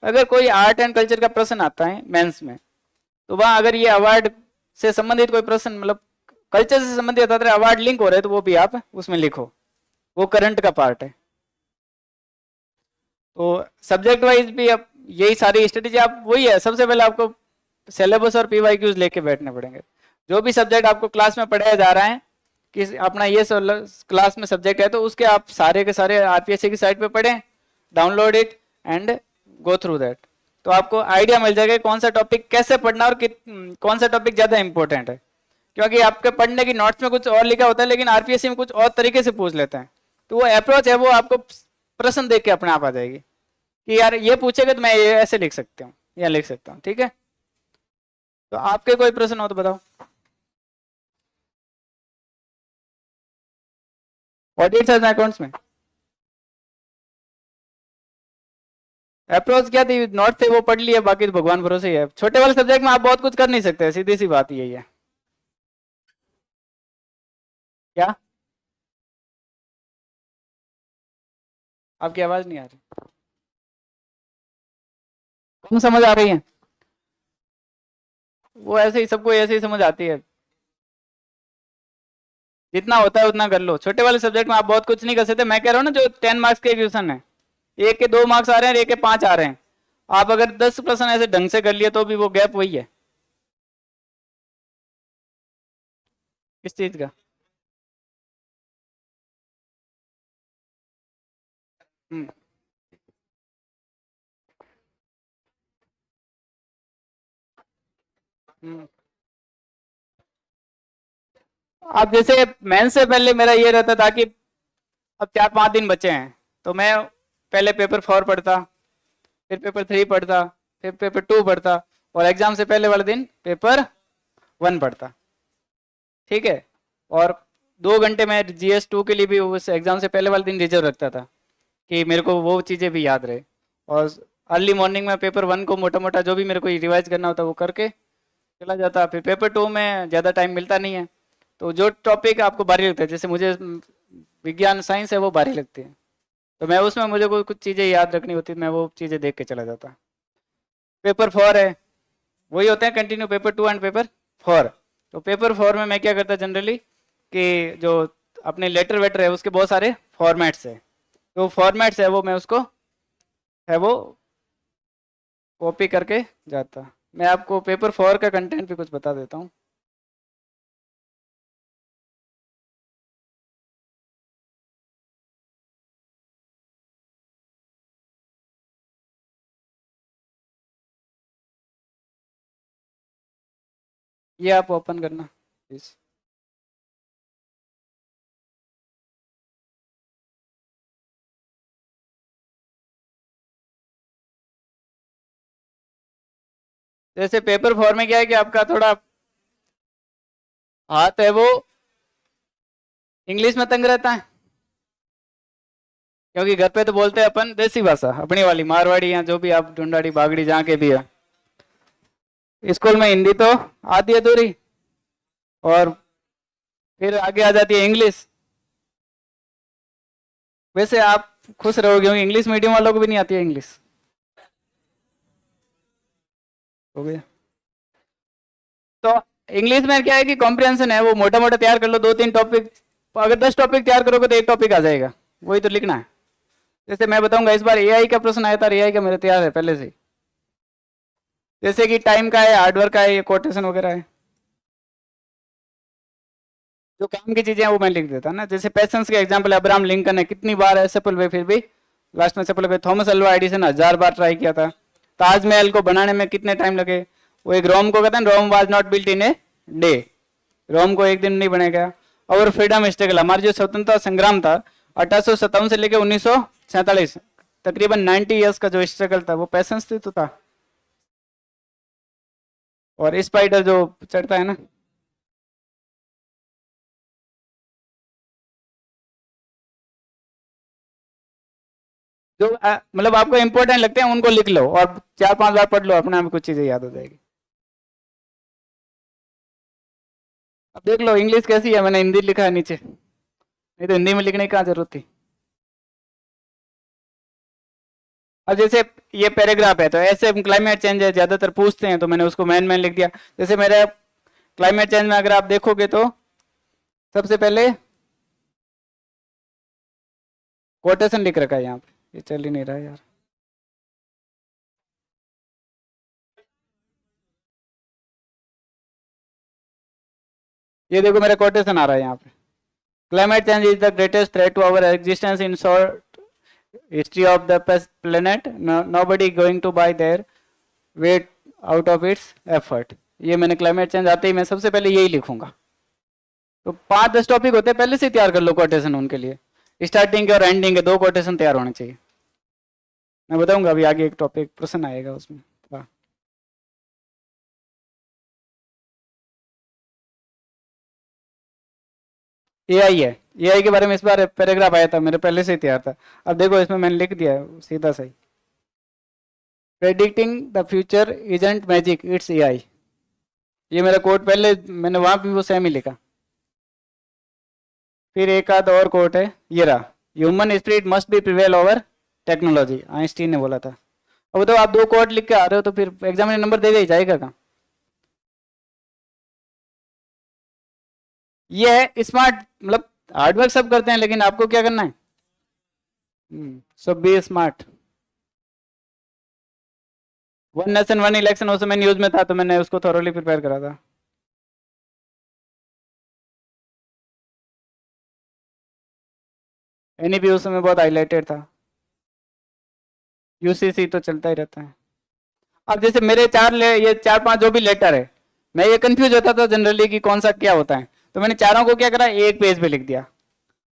अगर कोई आर्ट एंड कल्चर का प्रश्न आता है मेंस में, तो वहां अगर ये अवार्ड से संबंधित कोई प्रश्न, मतलब कल्चर से संबंधित आता है, अवार्ड लिंक हो रहे हैं, तो वो भी आप उसमें लिखो, वो करंट का पार्ट है। तो सब्जेक्ट वाइज भी अब यही सारी स्ट्रेटेजी, आप वही है, सबसे पहले आपको सिलेबस और पीवाईक्यूज लेके बैठने पड़ेंगे। जो भी सब्जेक्ट आपको क्लास में पढ़ाया जा रहा है कि अपना ये क्लास में सब्जेक्ट है, तो उसके आप सारे के सारे आरपीएससी की साइट पे पढ़ें, download it and go through that, तो आपको आइडिया मिल जाएगा कौन सा टॉपिक कैसे पढ़ना और कौन सा टॉपिक ज्यादा इंपॉर्टेंट है। क्योंकि आपके पढ़ने की नोट्स में कुछ और लिखा होता है, लेकिन आरपीएससी में कुछ और तरीके से पूछ लेते हैं, तो वो अप्रोच है वो आपको प्रश्न देख के अपने आप आ जाएगी कि यार ये पूछेगा तो मैं ये ऐसे लिख सकता हूँ या लिख सकता हूँ। ठीक है, तो आपके कोई प्रश्न हो तो बताओ। ऑडिट एंड अकाउंट्स में अप्रोच क्या थी, नोट थे वो पढ़ लिया, बाकी तो भगवान भरोसे ही है। छोटे वाले सब्जेक्ट में आप बहुत कुछ कर नहीं सकते, सीधी सी बात यही है। क्या आपकी आवाज नहीं आ रही, कम समझ आ रही है? वो ऐसे ही सबको ऐसे ही समझ आती है, जितना होता है उतना कर लो। छोटे वाले सब्जेक्ट में आप बहुत कुछ नहीं कर सकते। मैं कह रहा हूँ ना, जो 10 मार्क्स के क्वेश्चन है, एक के 2 मार्क्स आ रहे हैं, एक के 5 आ रहे हैं, आप अगर 10 प्रश्न ऐसे ढंग से कर लिए तो भी वो गैप वही है। किस चीज का? हम्म हम्म। अब जैसे मेन से पहले मेरा ये रहता था कि अब 4-5 दिन बचे हैं, तो मैं पहले पेपर 4 पढ़ता, फिर पेपर 3 पढ़ता, फिर पेपर 2 पढ़ता, और एग्जाम से पहले वाले दिन पेपर 1 पढ़ता। ठीक है, और 2 घंटे मैं GS2 के लिए भी उस एग्जाम से पहले वाले दिन रिजर्व रखता था कि मेरे को वो चीज़ें भी याद रहे। और अर्ली मॉर्निंग में पेपर 1 को मोटा मोटा जो भी मेरे को रिवाइज करना होता वो करके चला जाता। फिर पेपर 2 में ज़्यादा टाइम मिलता नहीं है, तो जो टॉपिक आपको भारी लगता है, जैसे मुझे विज्ञान साइंस है वो भारी लगती है, तो मैं उसमें मुझे कोई कुछ चीज़ें याद रखनी होती, मैं वो चीज़ें देख के चला जाता। पेपर 4 है, वही होते हैं कंटिन्यू, पेपर 2 एंड पेपर 4। तो पेपर 4 में मैं क्या करता जनरली कि जो अपने लेटर वेटर है उसके बहुत सारे फॉर्मेट्स है, तो फॉर्मेट्स है वो मैं उसको है वो कॉपी करके जाता। मैं आपको पेपर 4 का कंटेंट भी कुछ बता देता हूँ। ये आप ओपन करना प्लीज। जैसे पेपर 4 में क्या है कि आपका थोड़ा हाथ है वो इंग्लिश में तंग रहता है, क्योंकि घर पे तो बोलते हैं अपन देसी भाषा अपनी वाली, मारवाड़ी या जो भी आप ढूंढाड़ी बागड़ी जहाँ के भी है। स्कूल में हिंदी तो आती है थोड़ी, और फिर आगे आ जाती है इंग्लिश। वैसे आप खुश रहोगे क्योंकि इंग्लिश मीडियम वालों को भी नहीं आती है इंग्लिश। हो गया। तो इंग्लिश में क्या है कि कॉम्प्रिहेंशन है वो मोटा मोटा तैयार कर लो, 2-3 टॉपिक। अगर 10 टॉपिक तैयार करोगे तो एक टॉपिक आ जाएगा, वही तो लिखना है। जैसे मैं बताऊंगा, इस बार एआई का प्रश्न आया था, एआई का मेरे तैयार है पहले से ही। जैसे कि टाइम का है, हार्डवर्क का है, ये कोटेशन वगैरह है, जो काम की चीजें हैं वो मैं लिख देता ना। जैसे पेशेंस के एग्जांपल, अब्राहम लिंकन है, कितनी बार है सफल हुए फिर भी लास्ट में सफल हुए। थॉमस अल्वा एडिसन 1000 बार ट्राई किया था। ताजमहल को बनाने में कितने टाइम लगे। वो एक रोम को कहते हैं, Rome was not built in a day, Rome को एक दिन नहीं बनेगा। और फ्रीडम स्ट्रगल, हमारा जो स्वतंत्रता संग्राम था 1857 से लेकर 1947, तकरीबन 90 ईयर्स का जो स्ट्रगल था वो पेशेंस से तो था। और स्पाइडर जो चढ़ता है ना, जो मतलब आपको इंपॉर्टेंट लगते हैं उनको लिख लो और 4-5 बार पढ़ लो, अपने आप कुछ चीजें याद हो जाएगी। अब देख लो इंग्लिश कैसी है, मैंने हिंदी लिखा है नीचे, नहीं तो हिंदी में लिखने की क्या जरूरत थी। अब जैसे ये पैराग्राफ है, तो ऐसे क्लाइमेट चेंज है ज्यादातर पूछते हैं, तो मैंने उसको मैन लिख दिया। जैसे मेरे क्लाइमेट चेंज में अगर आप देखोगे तो सबसे पहले कोटेशन लिख रखा है यहाँ पे, ये चल ही नहीं रहा है यार। ये देखो मेरा कोटेशन आ रहा है यहाँ पे, climate change is the greatest threat to our existence in short history of the planet, nobody going to by their weight out of its effort. ये मैंने क्लाइमेट चेंज आते ही मैं सबसे पहले यही लिखूंगा। तो 5-10 टॉपिक होते हैं, पहले से तैयार कर लो कोटेशन उनके लिए, स्टार्टिंग के और एंडिंग के 2 कोटेशन तैयार होने चाहिए। मैं बताऊंगा अभी आगे, एक टॉपिक प्रश्न आएगा उसमें। हाँ। एआई है, एआई के बारे में इस बार पैराग्राफ आया था, मेरे पहले से ही तैयार था। अब देखो इसमें मैंने लिख दिया है सीधा सही, predicting the future isn't magic it's AI. ये मेरा कोट पहले मैंने वहां भी वो सेम ही लिखा। फिर एक आध और कोट है, ये रहा, human spirit must be prevail over technology, Einstein ने बोला था। अब तो आप 2 कोट लिख के आ रहे हो तो फिर एग्जाम में नंबर देगा ही, जाएगा कहाँ। ये है स्मार्ट, मतलब हार्डवर्क सब करते हैं लेकिन आपको क्या करना है, सब be smart. One nation one election उस समय न्यूज में था, तो मैंने उसको थॉरोली प्रिपेयर करा था। एनईपी उस समय बहुत हाईलाइटेड था, यूसीसी तो चलता ही रहता है। अब जैसे मेरे ये 4-5 जो भी लेटर है, मैं ये कंफ्यूज होता था जनरली कि कौन सा क्या होता है, तो मैंने चारों को क्या करा, एक पेज पे लिख दिया।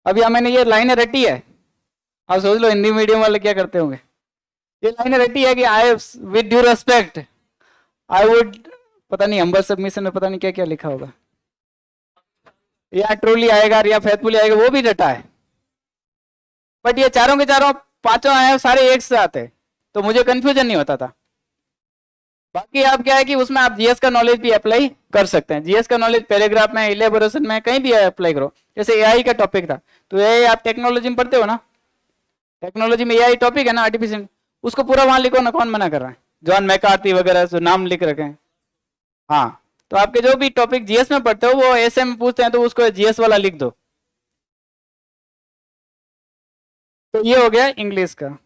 अब यहाँ मैंने ये लाइनें रटी है, अब सोच लो हिंदी मीडियम वाले क्या करते होंगे। ये लाइनें रटी है कि I with due respect I would, पता नहीं हम्बल सबमिशन में पता नहीं क्या क्या लिखा होगा, या ट्रूली आएगा या फेथफुली आएगा, वो भी रटा है। बट ये चारों के चारों 5 आए सारे एक साथ है, तो मुझे कंफ्यूजन नहीं होता था। बाकी आप क्या है कि उसमें आप जीएस का नॉलेज भी अप्लाई कर सकते हैं। जीएस का नॉलेज पैराग्राफ में, इलेबोरेशन में, कहीं भी अप्लाई करो। जैसे एआई का टॉपिक था, तो एआई आप टेक्नोलॉजी में पढ़ते हो ना, टेक्नोलॉजी में एआई टॉपिक है ना, आर्टिफिशियल, उसको पूरा वहां लिखो ना, कौन मना कर रहा है? जॉन मैकार्थी वगैरह जो नाम लिख रखे हैं। हाँ, तो आपके जो भी टॉपिक जीएस में पढ़ते हो वो ऐसे में पूछते हैं, तो उसको जीएस वाला लिख दो। तो ये हो गया इंग्लिश का।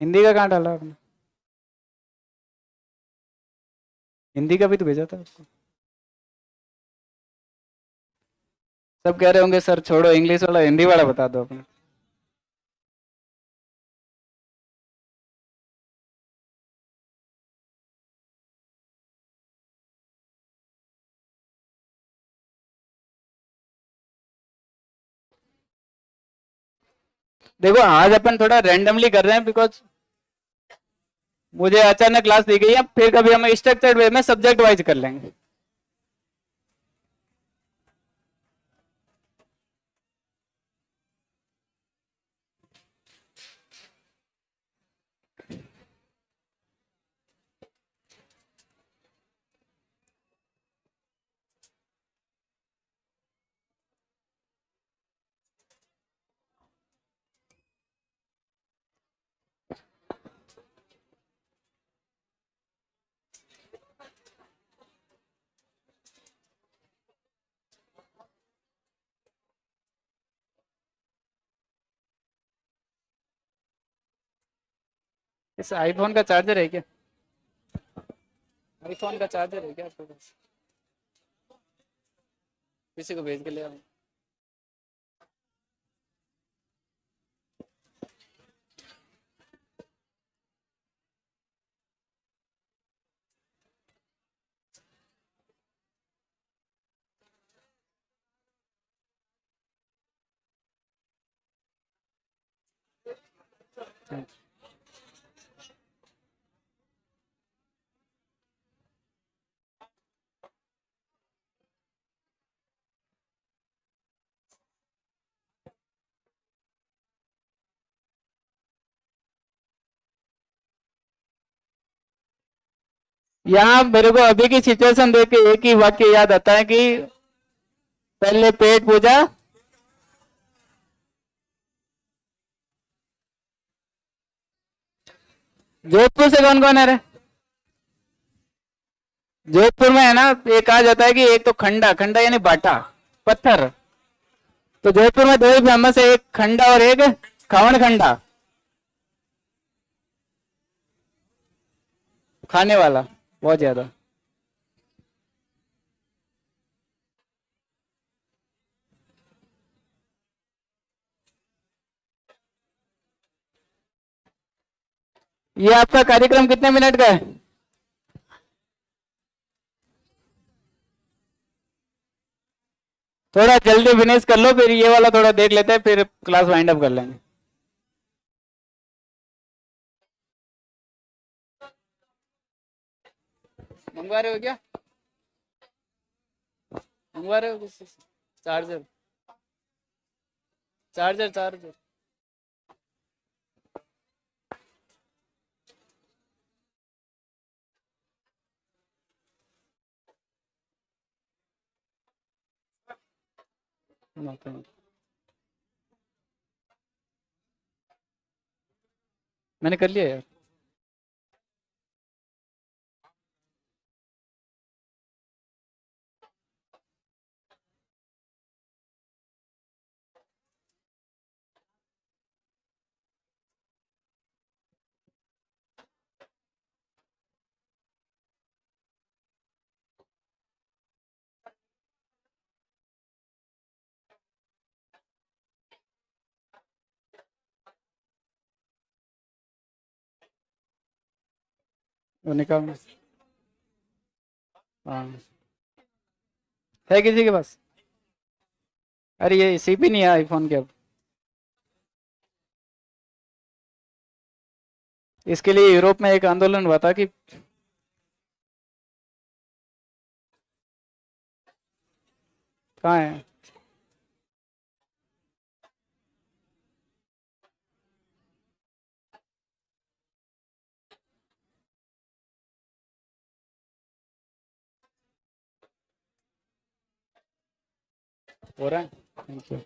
हिंदी का कहाँ डाला आपने? हिंदी का भी तो भेजा था आपको। सब कह रहे होंगे सर छोड़ो इंग्लिश वाला, हिंदी वाला बता दो अपने। देखो आज अपन थोड़ा रैंडमली कर रहे हैं, बिकॉज मुझे अचानक क्लास दी गई है, फिर कभी हम स्ट्रक्चर्ड वे में सब्जेक्ट वाइज कर लेंगे। इस आईफोन का चार्जर है क्या? आईफोन का चार्जर है क्या आपके पास? किसी को भेज के ले आओ। यहाँ मेरे को अभी की सिचुएशन देख के एक ही वाक्य याद आता है कि पहले पेट पूजा। जोधपुर से कौन कौन है रे? जोधपुर में है ना, ये कहा जाता है कि एक तो खंडा, खंडा यानी बाटा, पत्थर। तो जोधपुर में दो ही फेमस है, एक खंडा और एक खावन खंडा, खाने वाला बहुत ज्यादा। ये आपका कार्यक्रम कितने मिनट का है? थोड़ा जल्दी फिनिश कर लो, फिर ये वाला थोड़ा देख लेते हैं, फिर क्लास वाइंड अप कर लेंगे। मंगवा रहे हो क्या? मंगवा रहे हो किसी से? Charger, charger, charger. मैंने कर लिया यार। वो निकाल। हाँ, है किसी के पास? अरे ये सीपी नहीं है आईफोन के अब। इसके लिए यूरोप में एक आंदोलन हुआ था कि कहाँ है? हो रहा है, थैंक यू।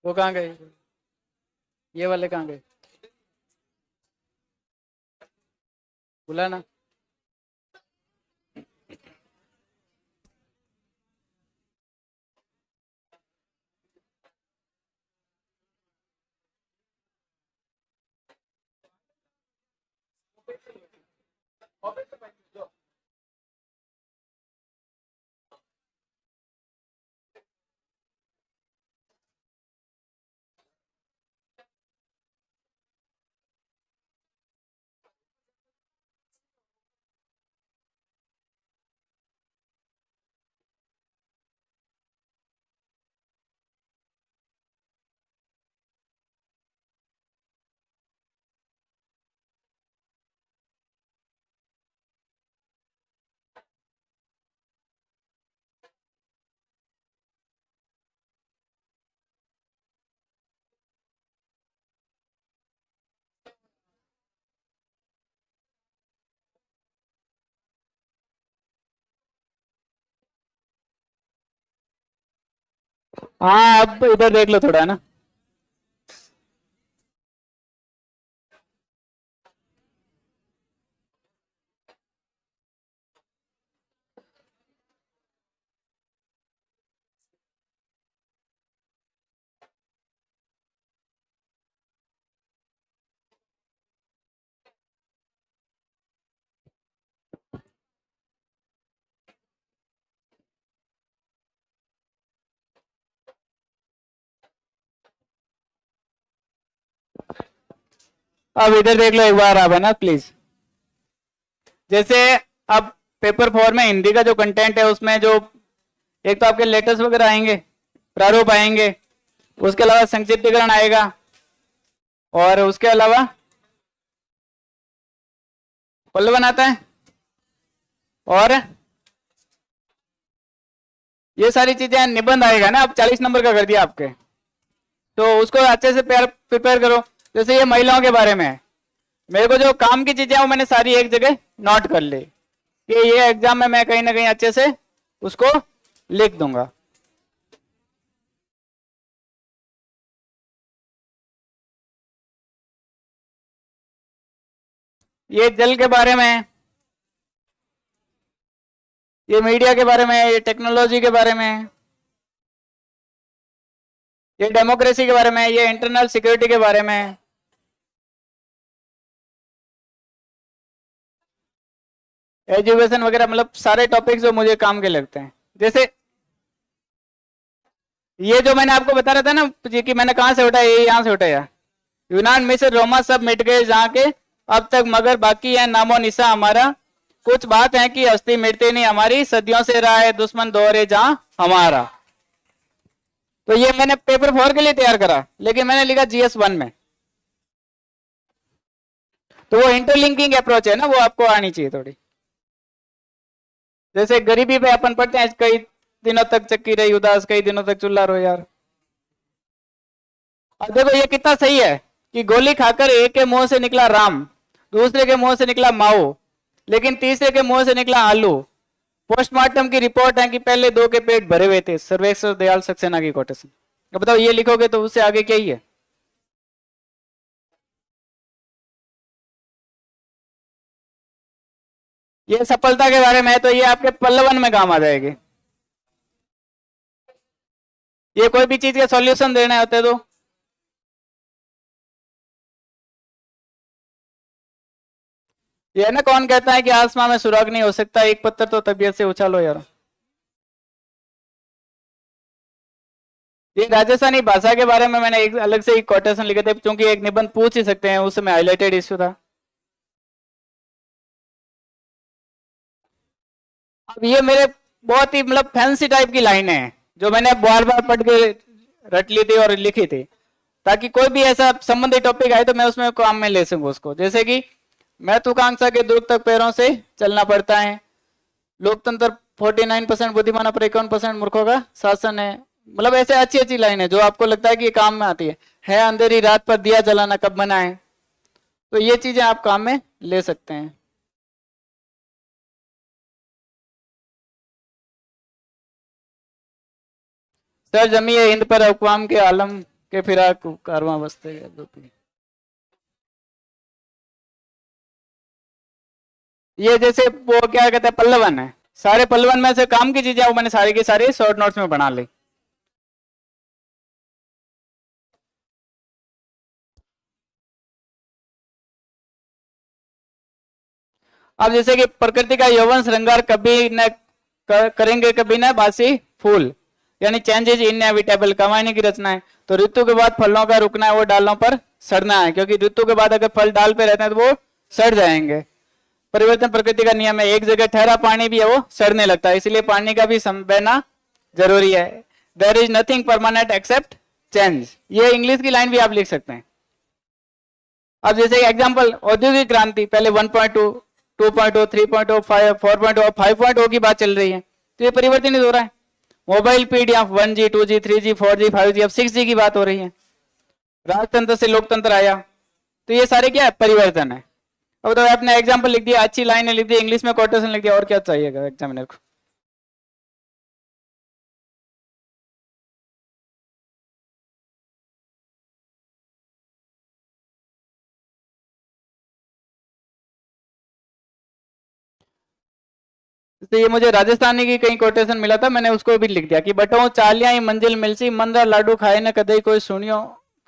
वो कहाँ गए, ये वाले कहाँ गए, बुलाना। हाँ अब इधर देख लो थोड़ा ना। अब इधर देख लो एक बार आप, है ना प्लीज। जैसे अब पेपर 4 में हिंदी का जो कंटेंट है उसमें जो एक तो आपके लेटर्स वगैरह आएंगे, प्रारूप आएंगे, उसके अलावा संक्षिप्तीकरण आएगा, और उसके अलावा पल्लवन आता है, और ये सारी चीजें, निबंध आएगा ना। अब 40 नंबर का कर दिया आपके, तो उसको अच्छे से प्रिपेयर करो। जैसे ये महिलाओं के बारे में है, मेरे को जो काम की चीजें हैं वो मैंने सारी एक जगह नोट कर ली कि ये एग्जाम में मैं कहीं ना कहीं अच्छे से उसको लिख दूंगा। ये जल के बारे में है, ये मीडिया के बारे में है, ये टेक्नोलॉजी के बारे में है, ये डेमोक्रेसी के बारे में है, ये इंटरनल सिक्योरिटी के बारे में है, एजुकेशन वगैरह, मतलब सारे टॉपिक्स जो मुझे काम के लगते हैं। जैसे ये जो मैंने आपको बता रहा था ना ये कि मैंने कहाँ से उठाया, ये यहाँ से उठाया। यूनान मिस्र रोमा सब मिट गए जहाँ के, अब तक मगर बाकी है नामो निशा हमारा। कुछ बात है कि हस्ती मिटती नहीं हमारी, सदियों से रहा है दुश्मन दोहरे जहां हमारा। तो ये मैंने पेपर 4 के लिए तैयार करा, लेकिन मैंने लिखा GS 1 में। तो वो इंटरलिंकिंग अप्रोच है ना, वो आपको आनी चाहिए थोड़ी। जैसे गरीबी पे अपन पढ़ते हैं, कई दिनों तक चक्की रही उदास, कई दिनों तक चुल्ला रो यार। अब देखो ये कितना सही है कि गोली खाकर एक के मुंह से निकला राम, दूसरे के मुंह से निकला माओ, लेकिन तीसरे के मुंह से निकला आलू। पोस्टमार्टम की रिपोर्ट है कि पहले दो के पेट भरे हुए थे। सर्वेश्वर दयाल सक्सेना की कोटेशन। अब बताओ ये लिखोगे तो उससे आगे क्या ही है। ये सफलता के बारे में है, तो ये आपके पल्लवन में काम आ जाएगी। ये कोई भी चीज के सॉल्यूशन देने होते तो ये है ना, कौन कहता है कि आसमां में सुराग नहीं हो सकता, एक पत्थर तो तबीयत से उछालो यार। ये राजस्थानी भाषा के बारे में मैंने एक अलग से एक कोटेशन लिखे थे, क्योंकि एक निबंध पूछ ही सकते हैं, उसमें हाईलाइटेड इश्यू था। अब ये मेरे बहुत ही मतलब फैंसी टाइप की लाइनें हैं, जो मैंने बार बार पढ़ के रट ली थी और लिखी थी, ताकि कोई भी ऐसा संबंधित टॉपिक आए तो मैं उसमें काम में ले सकूं उसको। जैसे कि महत्वाकांक्षा के दुर्ग तक पैरों से चलना पड़ता है, लोकतंत्र 49% बुद्धिमानों पर 51% मूर्खों का शासन है। मतलब ऐसे अच्छी अच्छी लाइन है जो आपको लगता है कि ये काम में आती है अंधेरी रात पर दिया जलाना कब मना है, तो ये चीजें आप काम में ले सकते हैं। सर जमी है हिंद पर अकवाम के आलम के फिराक कारवां बसते गए दो पी। ये जैसे वो क्या कहते हैं पल्लवन है, सारे पल्लवन में से काम की चीजें वो मैंने सारी की सारी शॉर्ट नोट्स में बना ली। अब जैसे कि प्रकृति का यौवन श्रृंगार कभी न करेंगे कभी न बासी फूल, यानी चेंजेज इनएविटेबल कमाने की रचना है। तो ऋतु के बाद फलों का रुकना है, वो डालों पर सड़ना है, क्योंकि ऋतु के बाद अगर फल डाल पे रहते हैं तो वो सड़ जाएंगे। परिवर्तन प्रकृति का नियम है, एक जगह ठहरा पानी भी है वो सड़ने लगता है, इसलिए पानी का भी बहना जरूरी है। There is nothing permanent except change, ये इंग्लिश की लाइन भी आप लिख सकते हैं। अब जैसे एग्जांपल औद्योगिक क्रांति, पहले 1.2 2.0 3.0 5 4.0 5.0 की बात चल रही है, तो ये परिवर्तन ही हो रहा है। मोबाइल पीढ़ियां 1G 2G 3G 4G 5G, अब 6G की बात हो रही है। राजतंत्र से लोकतंत्र आया, तो ये सारे क्या है परिवर्तन है। अब तो आपने एग्जाम्पल लिख दिया, अच्छी लाइन लिख दी, इंग्लिश में कोटेशन लिख दिया, और क्या चाहिएगा एग्जामिनर को। तो ये मुझे राजस्थानी की कहीं कोटेशन मिला था, मैंने उसको भी लिख दिया कि बटो चालिया ही मंजिल मिलसी मंदा लाडू खाए ने कदे कोई सुनियो,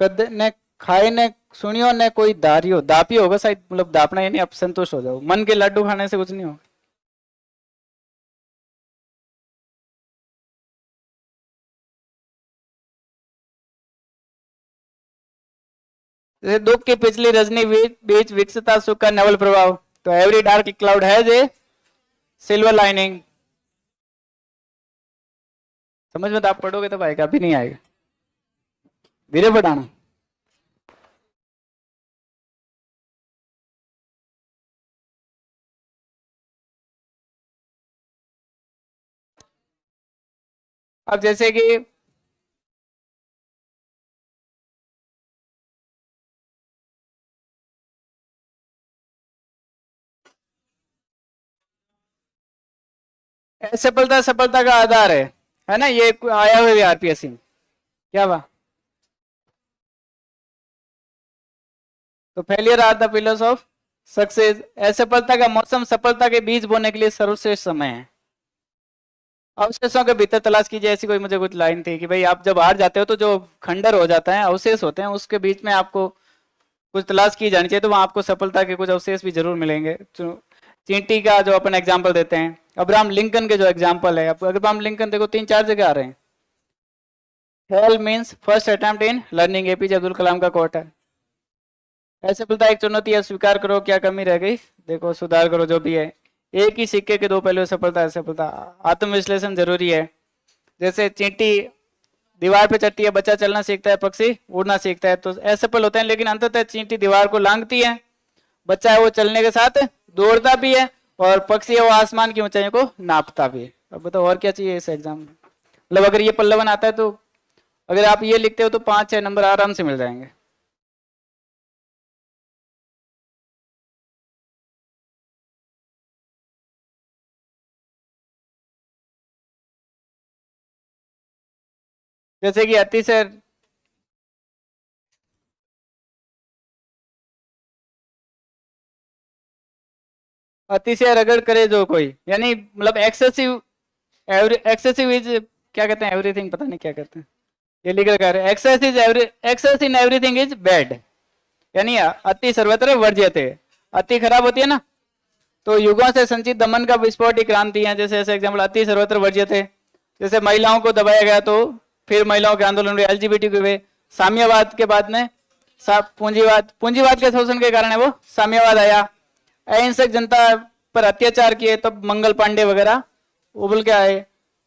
कदे ने खाए ने सुनियो ने कोई दारियो, दापी होगा शायद, मतलब दापना यानी आप संतुष्ट हो जाओ, मन के लड्डू खाने से कुछ नहीं होगा। जैसे दुख की पिछली रजनी बीच विकसता सुख का नवल प्रभाव, तो every dark cloud has a silver lining. समझ में तो आप पढ़ोगे तो आएगा, अभी नहीं आएगा, धीरे पढ़ाना। अब जैसे कि सफलता सफलता का आधार है ना, ये आया हुआ आरपीएससी में, क्या हुआ। तो failure are the pillars of success, असफलता का मौसम सफलता के बीज बोने के लिए सर्वश्रेष्ठ समय है। अवशेषों के भीतर तलाश कीजिए, ऐसी कोई मुझे कुछ लाइन थी कि भाई आप जब हार जाते हो तो जो खंडर हो जाता है, अवशेष होते हैं, उसके बीच में आपको कुछ तलाश की जानी चाहिए, तो वहां आपको सफलता के कुछ अवशेष भी जरूर मिलेंगे। तो चींटी का जो अपन एग्जाम्पल देते हैं, अब्राहम लिंकन के जो एग्जाम्पल है, अब अब्राहम लिंकन देखो 3 4 जगह आ रहे हैं। Fail means first attempt in learning, APJ Abdul Kalam का कोट है। असफलता एक चुनौती है, स्वीकार करो क्या कमी रह गई, देखो सुधार करो जो भी है। एक ही सिक्के के दो पहलू, सफलता असफलता। आत्मविश्लेषण जरूरी है। जैसे चींटी दीवार पे चढ़ती है, बच्चा चलना सीखता है, पक्षी उड़ना सीखता है, तो असफल होते हैं, लेकिन अंततः चींटी दीवार को लांघती है, बच्चा है वो चलने के साथ दौड़ता भी है, और पक्षी है वो आसमान की ऊंचाइयों को नापता भी है। अब बताओ और क्या चाहिए इस एग्जाम में। मतलब अगर ये पल्लवन आता है तो, अगर आप ये लिखते हो तो 5 6 नंबर आराम से मिल जाएंगे। जैसे कि अति से अतिशय रगड़ करे जो कोई, यानी मतलब एक्सेसिव, एक्सेसिव इज, क्या कहते हैं, एवरीथिंग, पता नहीं क्या कहते हैं, ये लिख रखा है, excess is every, excess in everything is bad, यानी अति सर्वत्र वर्ज्यते, अति खराब होती है ना। तो युगों से संचित दमन का विस्फोट ही क्रांति है, जैसे ऐसे एग्जाम्पल अति सर्वत्र वर्ज्यते, जैसे महिलाओं को दबाया गया तो फिर महिलाओं के आंदोलन हुए, एलजीबीटी के हुए, साम्यवाद के बाद में पूंजीवाद, पूंजीवाद के शोषण के कारण है वो साम्यवाद आया, अहिंसक जनता पर अत्याचार किए तब मंगल पांडे वगैरह उबल के आए।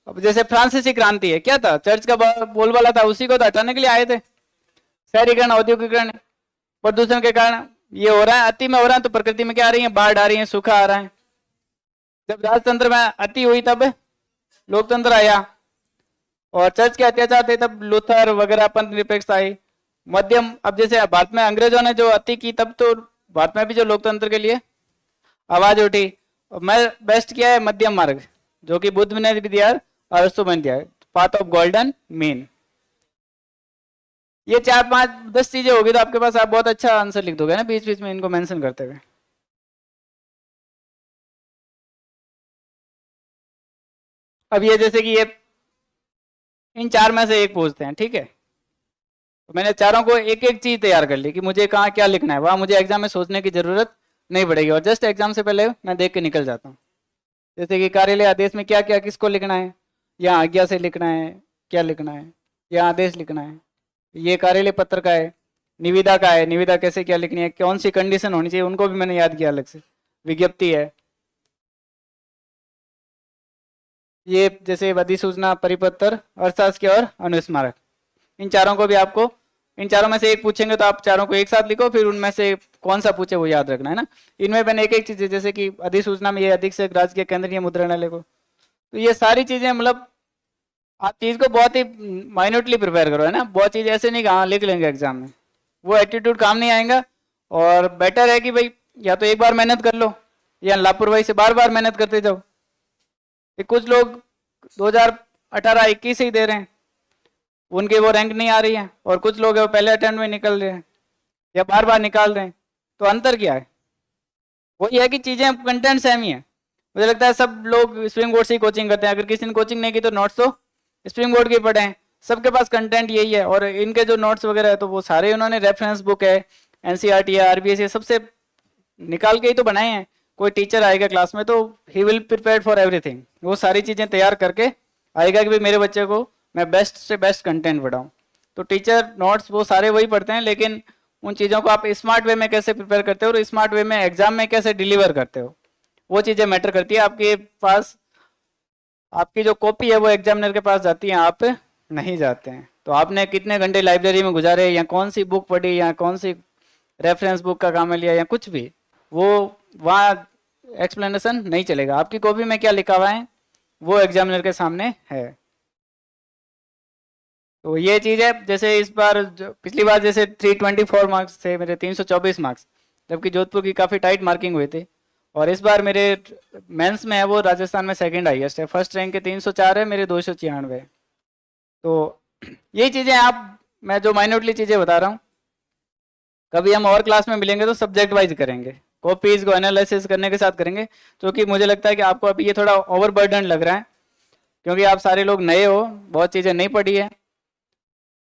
अब जैसे फ्रांसीसी क्रांति है, क्या था, चर्च का बोलबाला था, उसी को तो हटाने के लिए आए थे। शहरीकरण, औद्योगिकरण, प्रदूषण के कारण ये हो रहा है, अति में हो रहा है, तो प्रकृति में क्या आ रही है, बाढ़ आ रही है, सूखा आ रहा है। जब राजतंत्र में अति हुई तब लोकतंत्र आया, और चर्च के अत्याचार थे तब लूथर वगैरह पंथ निरपेक्षता आई। मध्यम, अब जैसे भारत में अंग्रेजों ने जो अति की तब तो भारत में भी जो लोकतंत्र के लिए आवाज उठी, और मैं बेस्ट किया है मध्यम मार्ग, जो कि बुद्ध ने भी दिया, अरस्तु ने दिया, पाथ ऑफ गोल्डन मीन। ये 4 5 10 चीजें होगी तो आपके पास आप बहुत अच्छा आंसर लिख दोगे ना, बीच बीच में इनको मेंशन करते हुए। अब ये जैसे कि ये इन 4 में से एक पूछते हैं, ठीक है, तो मैंने चारों को एक एक चीज तैयार कर ली कि मुझे कहाँ क्या लिखना है, वहां मुझे एग्जाम में सोचने की जरूरत नहीं पड़ेगी, और जस्ट एग्जाम से पहले मैं देख के निकल जाता हूँ। जैसे कि कार्यालय आदेश में क्या क्या किसको लिखना है, या आज्ञा से लिखना है, क्या लिखना है, या आदेश लिखना है, ये कार्यालय पत्र का है, निविदा का है, निविदा कैसे क्या लिखनी है, कौन सी कंडीशन होनी चाहिए, उनको भी मैंने याद किया अलग से, विज्ञप्ति है, ये जैसे अधिसूचना, परिपत्र, अर्थशास्त्र और अनुस्मारक, इन चारों को भी आपको, इन चारों में से एक पूछेंगे तो आप चारों को एक साथ लिखो, फिर उनमें से कौन सा पूछे वो याद रखना है ना। इनमें मैंने एक एक चीज, जैसे कि अधिसूचना में ये अधिक से राज्य के केंद्रीय मुद्रणालय को, तो ये सारी चीजें मतलब आप चीज को बहुत ही माइन्यूटली प्रिपेयर करो, है ना, बहुत चीज ऐसे नहीं कि हाँ लिख लेंगे एग्जाम में, वो एटीट्यूड काम नहीं आएगा। और बेटर है कि भाई या तो एक बार मेहनत कर लो, या लापरवाही से बार बार मेहनत करते जाओ। कि कुछ लोग 2018 21 ही दे रहे हैं, उनकी वो रैंक नहीं आ रही है, और कुछ लोग वो पहले अटेम्प्ट में निकल रहे हैं या बार बार निकाल रहे हैं, तो अंतर क्या है, वही है कि चीजें कंटेंट सेम ही है। मुझे लगता है सब लोग स्प्रिंग बोर्ड से ही कोचिंग करते हैं, अगर किसी ने कोचिंग नहीं की तो नोट्स तो स्प्रिंग बोर्ड के पढ़े हैं, सबके पास कंटेंट यही है, और इनके जो नोट्स वगैरह है तो वो सारे उन्होंने रेफरेंस बुक है, एनसीईआरटी है, आरबीएस है, सबसे निकाल के ही तो बनाए हैं। कोई टीचर आएगा क्लास में तो he will prepare for everything, वो सारी चीज़ें तैयार करके आएगा कि भाई मेरे बच्चे को मैं बेस्ट से बेस्ट कंटेंट पढ़ाऊँ। तो टीचर नोट्स वो सारे वही पढ़ते हैं, लेकिन उन चीज़ों को आप स्मार्ट वे में कैसे प्रिपेयर करते हो और स्मार्ट वे में एग्जाम में कैसे डिलीवर करते हो, वो चीज़ें मैटर करती है। आपके पास आपकी जो कॉपी है वो एग्जामिनर के पास जाती है, आप नहीं जाते हैं। तो आपने कितने घंटे लाइब्रेरी में गुजारे, या कौन सी बुक पढ़ी, या कौन सी रेफरेंस बुक का काम लिया, या कुछ भी, वो वहाँ एक्सप्लेनेशन नहीं चलेगा। आपकी कॉपी में क्या लिखा हुआ है वो एग्जामिनर के सामने है। तो ये चीज़ है, जैसे इस बार पिछली बार जैसे 324 मार्क्स थे मेरे, 324 मार्क्स, जबकि जोधपुर की काफ़ी टाइट मार्किंग हुई थी। और इस बार मेरे मेंस में है वो राजस्थान में सेकंड हाईएस्ट है, फर्स्ट रैंक के 304 है, मेरे 296। तो यही चीज़ें आप, मैं जो माइन्यूटली चीज़ें बता रहा हूँ, कभी हम और क्लास में मिलेंगे तो सब्जेक्ट वाइज करेंगे, कॉपीज को एनालिसिस करने के साथ करेंगे, क्योंकि मुझे लगता है कि आपको अभी ये थोड़ा ओवरबर्डन लग रहा है, क्योंकि आप सारे लोग नए हो, बहुत चीज़ें नहीं पढ़ी है,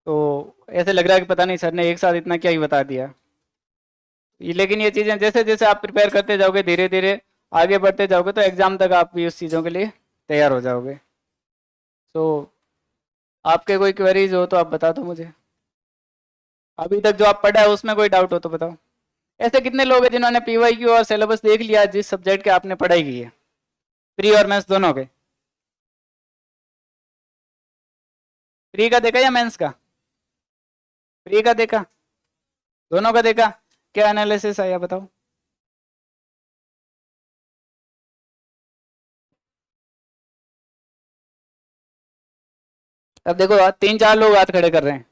तो ऐसे लग रहा है कि पता नहीं सर ने एक साथ इतना क्या ही बता दिया। लेकिन ये चीज़ें जैसे जैसे आप प्रिपेयर करते जाओगे, धीरे धीरे आगे बढ़ते जाओगे, तो एग्जाम तक आप भी उस चीज़ों के लिए तैयार हो जाओगे। तो आपके कोई क्वेरीज हो तो आप बता दो मुझे, अभी तक जो आप पढ़ा है उसमें कोई डाउट हो तो बताओ। ऐसे कितने लोग हैं जिन्होंने पीवाईक्यू और सिलेबस देख लिया जिस सब्जेक्ट के आपने पढ़ाई की है, प्री और मेंस दोनों के? प्री का देखा या मेंस का? प्री का देखा, दोनों का देखा, क्या एनालिसिस आया बताओ। अब देखो 3 4 लोग हाथ खड़े कर रहे हैं,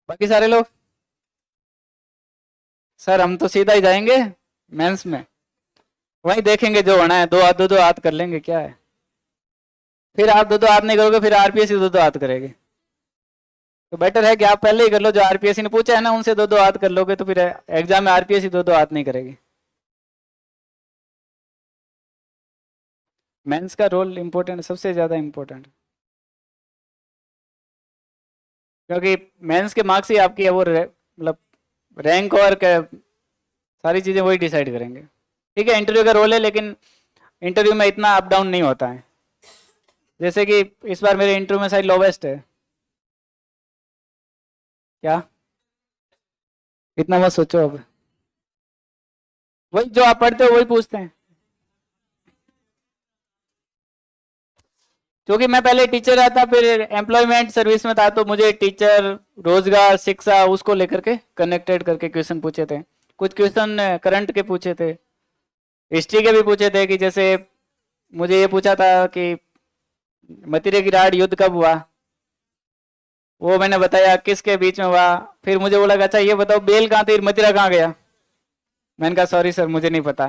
बाकी सारे लोग, सर हम तो सीधा ही जाएंगे मेंस में, वही देखेंगे जो होना है, दो हाथ कर लेंगे, क्या है। फिर आप दो हाथ नहीं करोगे, फिर आरपीएससी दो हाथ करेगी। तो बेटर है कि आप पहले ही कर लो, जो आरपीएससी ने पूछा है ना उनसे दो हाथ कर लोगे, तो फिर एग्जाम में आरपीएससी दो हाथ नहीं करेगी। मेंस का रोल इम्पोर्टेंट, सबसे ज़्यादा इम्पोर्टेंट, क्योंकि मेंस के मार्क्स ही आपकी वो मतलब रैंक और सारी चीज़ें वही डिसाइड करेंगे। ठीक है, इंटरव्यू का रोल है, लेकिन इंटरव्यू में इतना अप डाउन नहीं होता है। जैसे कि इस बार मेरे इंटरव्यू में शायद लोवेस्ट है। क्या? इतना मत सोचो अब, वही जो आप पढ़ते हो वही पूछते हैं। क्योंकि मैं पहले टीचर रहा था, फिर एम्प्लॉयमेंट सर्विस में था, तो मुझे टीचर, रोजगार, शिक्षा, उसको लेकर के कनेक्टेड करके क्वेश्चन पूछे थे। कुछ क्वेश्चन करंट के पूछे थे, हिस्ट्री के भी पूछे थे। कि जैसे मुझे ये पूछा था कि मतीरे की राड युद्ध कब हुआ, वो मैंने बताया किसके बीच में हुआ। फिर मुझे बोला अच्छा ये बताओ बेल कहाँ थी, मतीरा कहाँ गया। मैंने कहा सॉरी सर मुझे नहीं पता।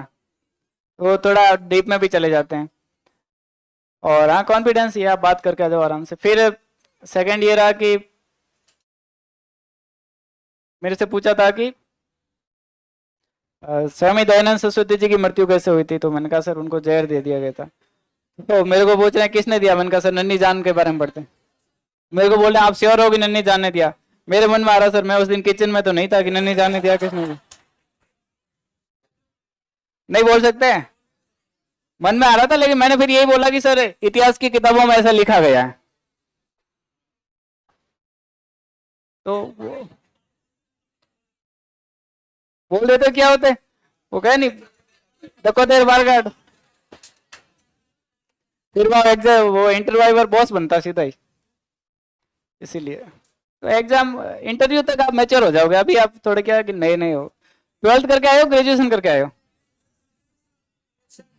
वो थोड़ा डीप में भी चले जाते हैं। और हाँ, कॉन्फिडेंस, ये आप बात करके आ जाओ आराम से। फिर सेकंड ईयर आ कि मेरे से पूछा था कि स्वामी दयानंद सरस्वती जी की मृत्यु कैसे हुई थी, तो मैंने कहा सर उनको जहर दे दिया गया था। तो मेरे को पूछ रहे हैं किसने दिया, मैंने कहा सर नन्ही जान के बारे में पढ़ते हैं। मेरे को बोल रहे हैं आप श्योर हो कि नन्ही जान ने दिया। मेरे मन में आ रहा सर मैं उस दिन किचन में तो नहीं था कि नन्ही जान ने दिया, किसने दिया। नहीं बोल सकते हैं, मन में आ रहा था, लेकिन मैंने फिर यही बोला कि सर इतिहास की किताबों में ऐसा लिखा गया है। तो वो बोल देते क्या होते, वो कहे नहीं देखो देर बार काट, फिर वो एग्जाम, वो इंटरव्यू बॉस बनता सीधा ही। इसीलिए तो एग्जाम, इंटरव्यू तक आप मैच्योर हो जाओगे। अभी आप थोड़े क्या कि नए नए हो। ट्वेल्थ करके आए हो, ग्रेजुएशन करके आए हो?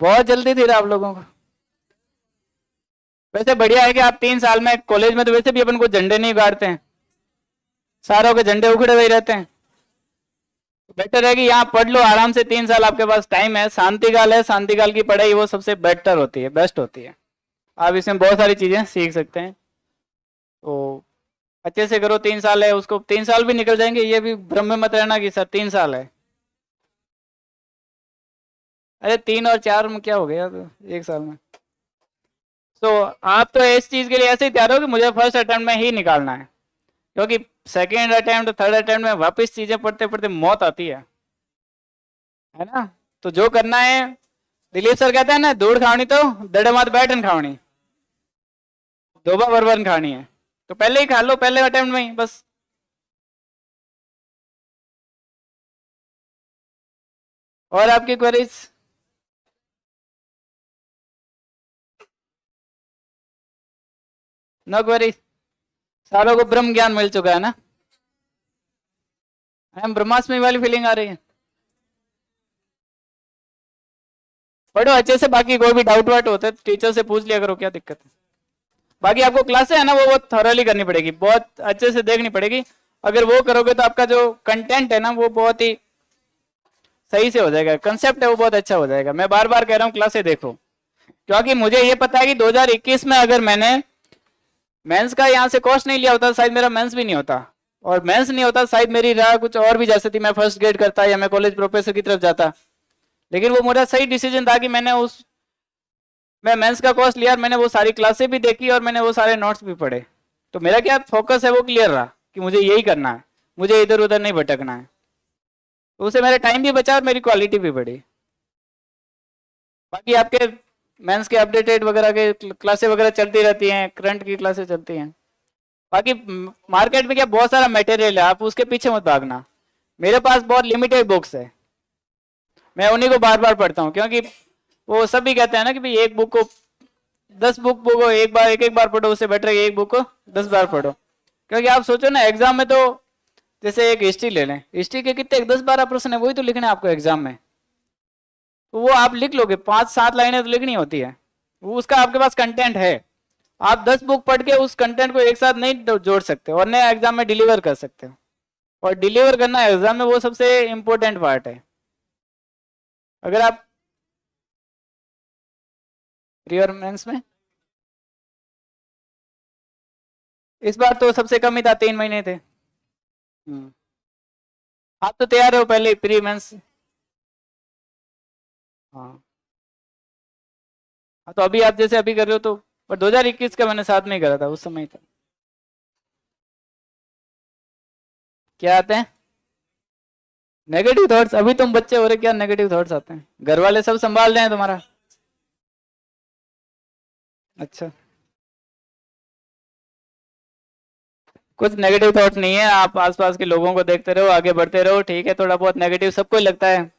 बहुत जल्दी थी आप लोगों को। वैसे बढ़िया है कि आप 3 साल में कॉलेज में, तो वैसे भी अपन को झंडे नहीं गाड़ते हैं, सारों के झंडे उखड़े हुए ही रहते हैं। बेटर है कि यहाँ पढ़ लो आराम से, 3 साल आपके पास टाइम है, शांति काल है। शांति काल की पढ़ाई वो सबसे बेटर होती है, बेस्ट होती है। आप इसमें बहुत सारी चीजें सीख सकते हैं। तो अच्छे से करो, 3 साल है, उसको 3 साल भी निकल जाएंगे, ये भी भ्रम में मत रहना कि सर 3 साल है। अरे 3 और 4 में क्या हो गया, तो 1 साल में। तो आप तो इस चीज के लिए ऐसे ही तैयार हो कि मुझे फर्स्ट अटेम्प्ट में ही निकालना है, क्योंकि सेकेंड अटेम्प्ट, थर्ड अटेम्प्ट में वापस चीजें पढ़ते पढ़ते मौत आती है ना। तो जो करना है, दिलीप सर कहते हैं ना, दूध खावनी तो दड़े मात बैठन खावनी, दोबा बरबन खानी है। तो पहले ही खा लो, पहले अटेम्प्ट में ही बस। और आपकी क्वेरीज? No queries? सारों को ब्रह्म ज्ञान मिल चुका है ना, हम ब्रह्मास्मि वाली फीलिंग आ रही है। पढ़ो अच्छे से, बाकी कोई भी डाउट वाउट होता है टीचर से पूछ लिया करो, क्या दिक्कत है। बाकी आपको क्लासेस है ना, वो बहुत थॉरली करनी पड़ेगी, बहुत अच्छे से देखनी पड़ेगी। अगर वो करोगे तो आपका जो कंटेंट है ना, वो बहुत ही सही से हो जाएगा, कंसेप्ट है वो बहुत अच्छा हो जाएगा। मैं बार बार कह रहा हूँ क्लासेस देखो, क्योंकि मुझे ये पता है कि 2021 में अगर मैंने मेंस का यहाँ से कोर्स नहीं लिया होता, शायद मेरा मेंस भी नहीं होता। और मेंस नहीं होता, शायद मेरी राह कुछ और भी जा सकती, मैं फर्स्ट ग्रेड करता या मैं कॉलेज प्रोफेसर की तरफ जाता। लेकिन वो मेरा सही डिसीजन था कि मैं मेंस का कोर्स लिया, और मैंने वो सारी क्लासें भी देखी, और मैंने वो सारे नोट्स भी पढ़े। तो मेरा क्या फोकस है वो क्लियर रहा कि मुझे यही करना है, मुझे इधर उधर नहीं भटकना है। तो उससे मेरा टाइम भी बचा और मेरी क्वालिटी भी बढ़ी। बाकी आपके मेंस के अपडेटेड वगैरह के क्लासेस वगैरह चलती रहती हैं, करंट की क्लासेस चलती हैं। बाकी मार्केट में क्या बहुत सारा मटेरियल है, आप उसके पीछे मत भागना। मेरे पास बहुत लिमिटेड बुक्स है, मैं उन्हीं को बार बार पढ़ता हूँ। क्योंकि वो सभी कहते हैं ना कि भाई एक बुक को 10 बुक को एक बार, एक एक बार पढ़ो, उससे बेटर है कि एक बुक को 10 बार पढ़ो। क्योंकि आप सोचो ना एग्जाम में, तो जैसे एक हिस्ट्री ले लें, हिस्ट्री के कितने 10-12 प्रश्न है, वही तो लिखना है आपको एग्जाम में। तो वो आप लिख लोगे, 5-7 लाइनें तो लिखनी होती है, वो उसका आपके पास कंटेंट है। आप 10 बुक पढ़ के उस कंटेंट को एक साथ नहीं जोड़ सकते और नए एग्जाम में डिलीवर कर सकते हो। और डिलीवर करना एग्जाम में वो सबसे इंपॉर्टेंट पार्ट है। अगर आप रियरमेंस में, इस बार तो सबसे कम ही था, 3 महीने थे। आप तो तैयार हो पहले प्री मेंस। हाँ हाँ, तो अभी आप जैसे अभी कर रहे हो तो, पर 2021 का मैंने साथ में ही करा था, उस समय ही था। क्या आते हैं? Negative thoughts? अभी तुम बच्चे हो रहे, क्या नेगेटिव थॉट्स आते हैं? घर वाले सब संभाल रहे हैं तुम्हारा? अच्छा, कुछ नेगेटिव थॉट्स नहीं है, आप आसपास के लोगों को देखते रहो, आगे बढ़ते रहो, ठीक है? थोड़ा बहुत नेगेटिव सबको ही लगता है,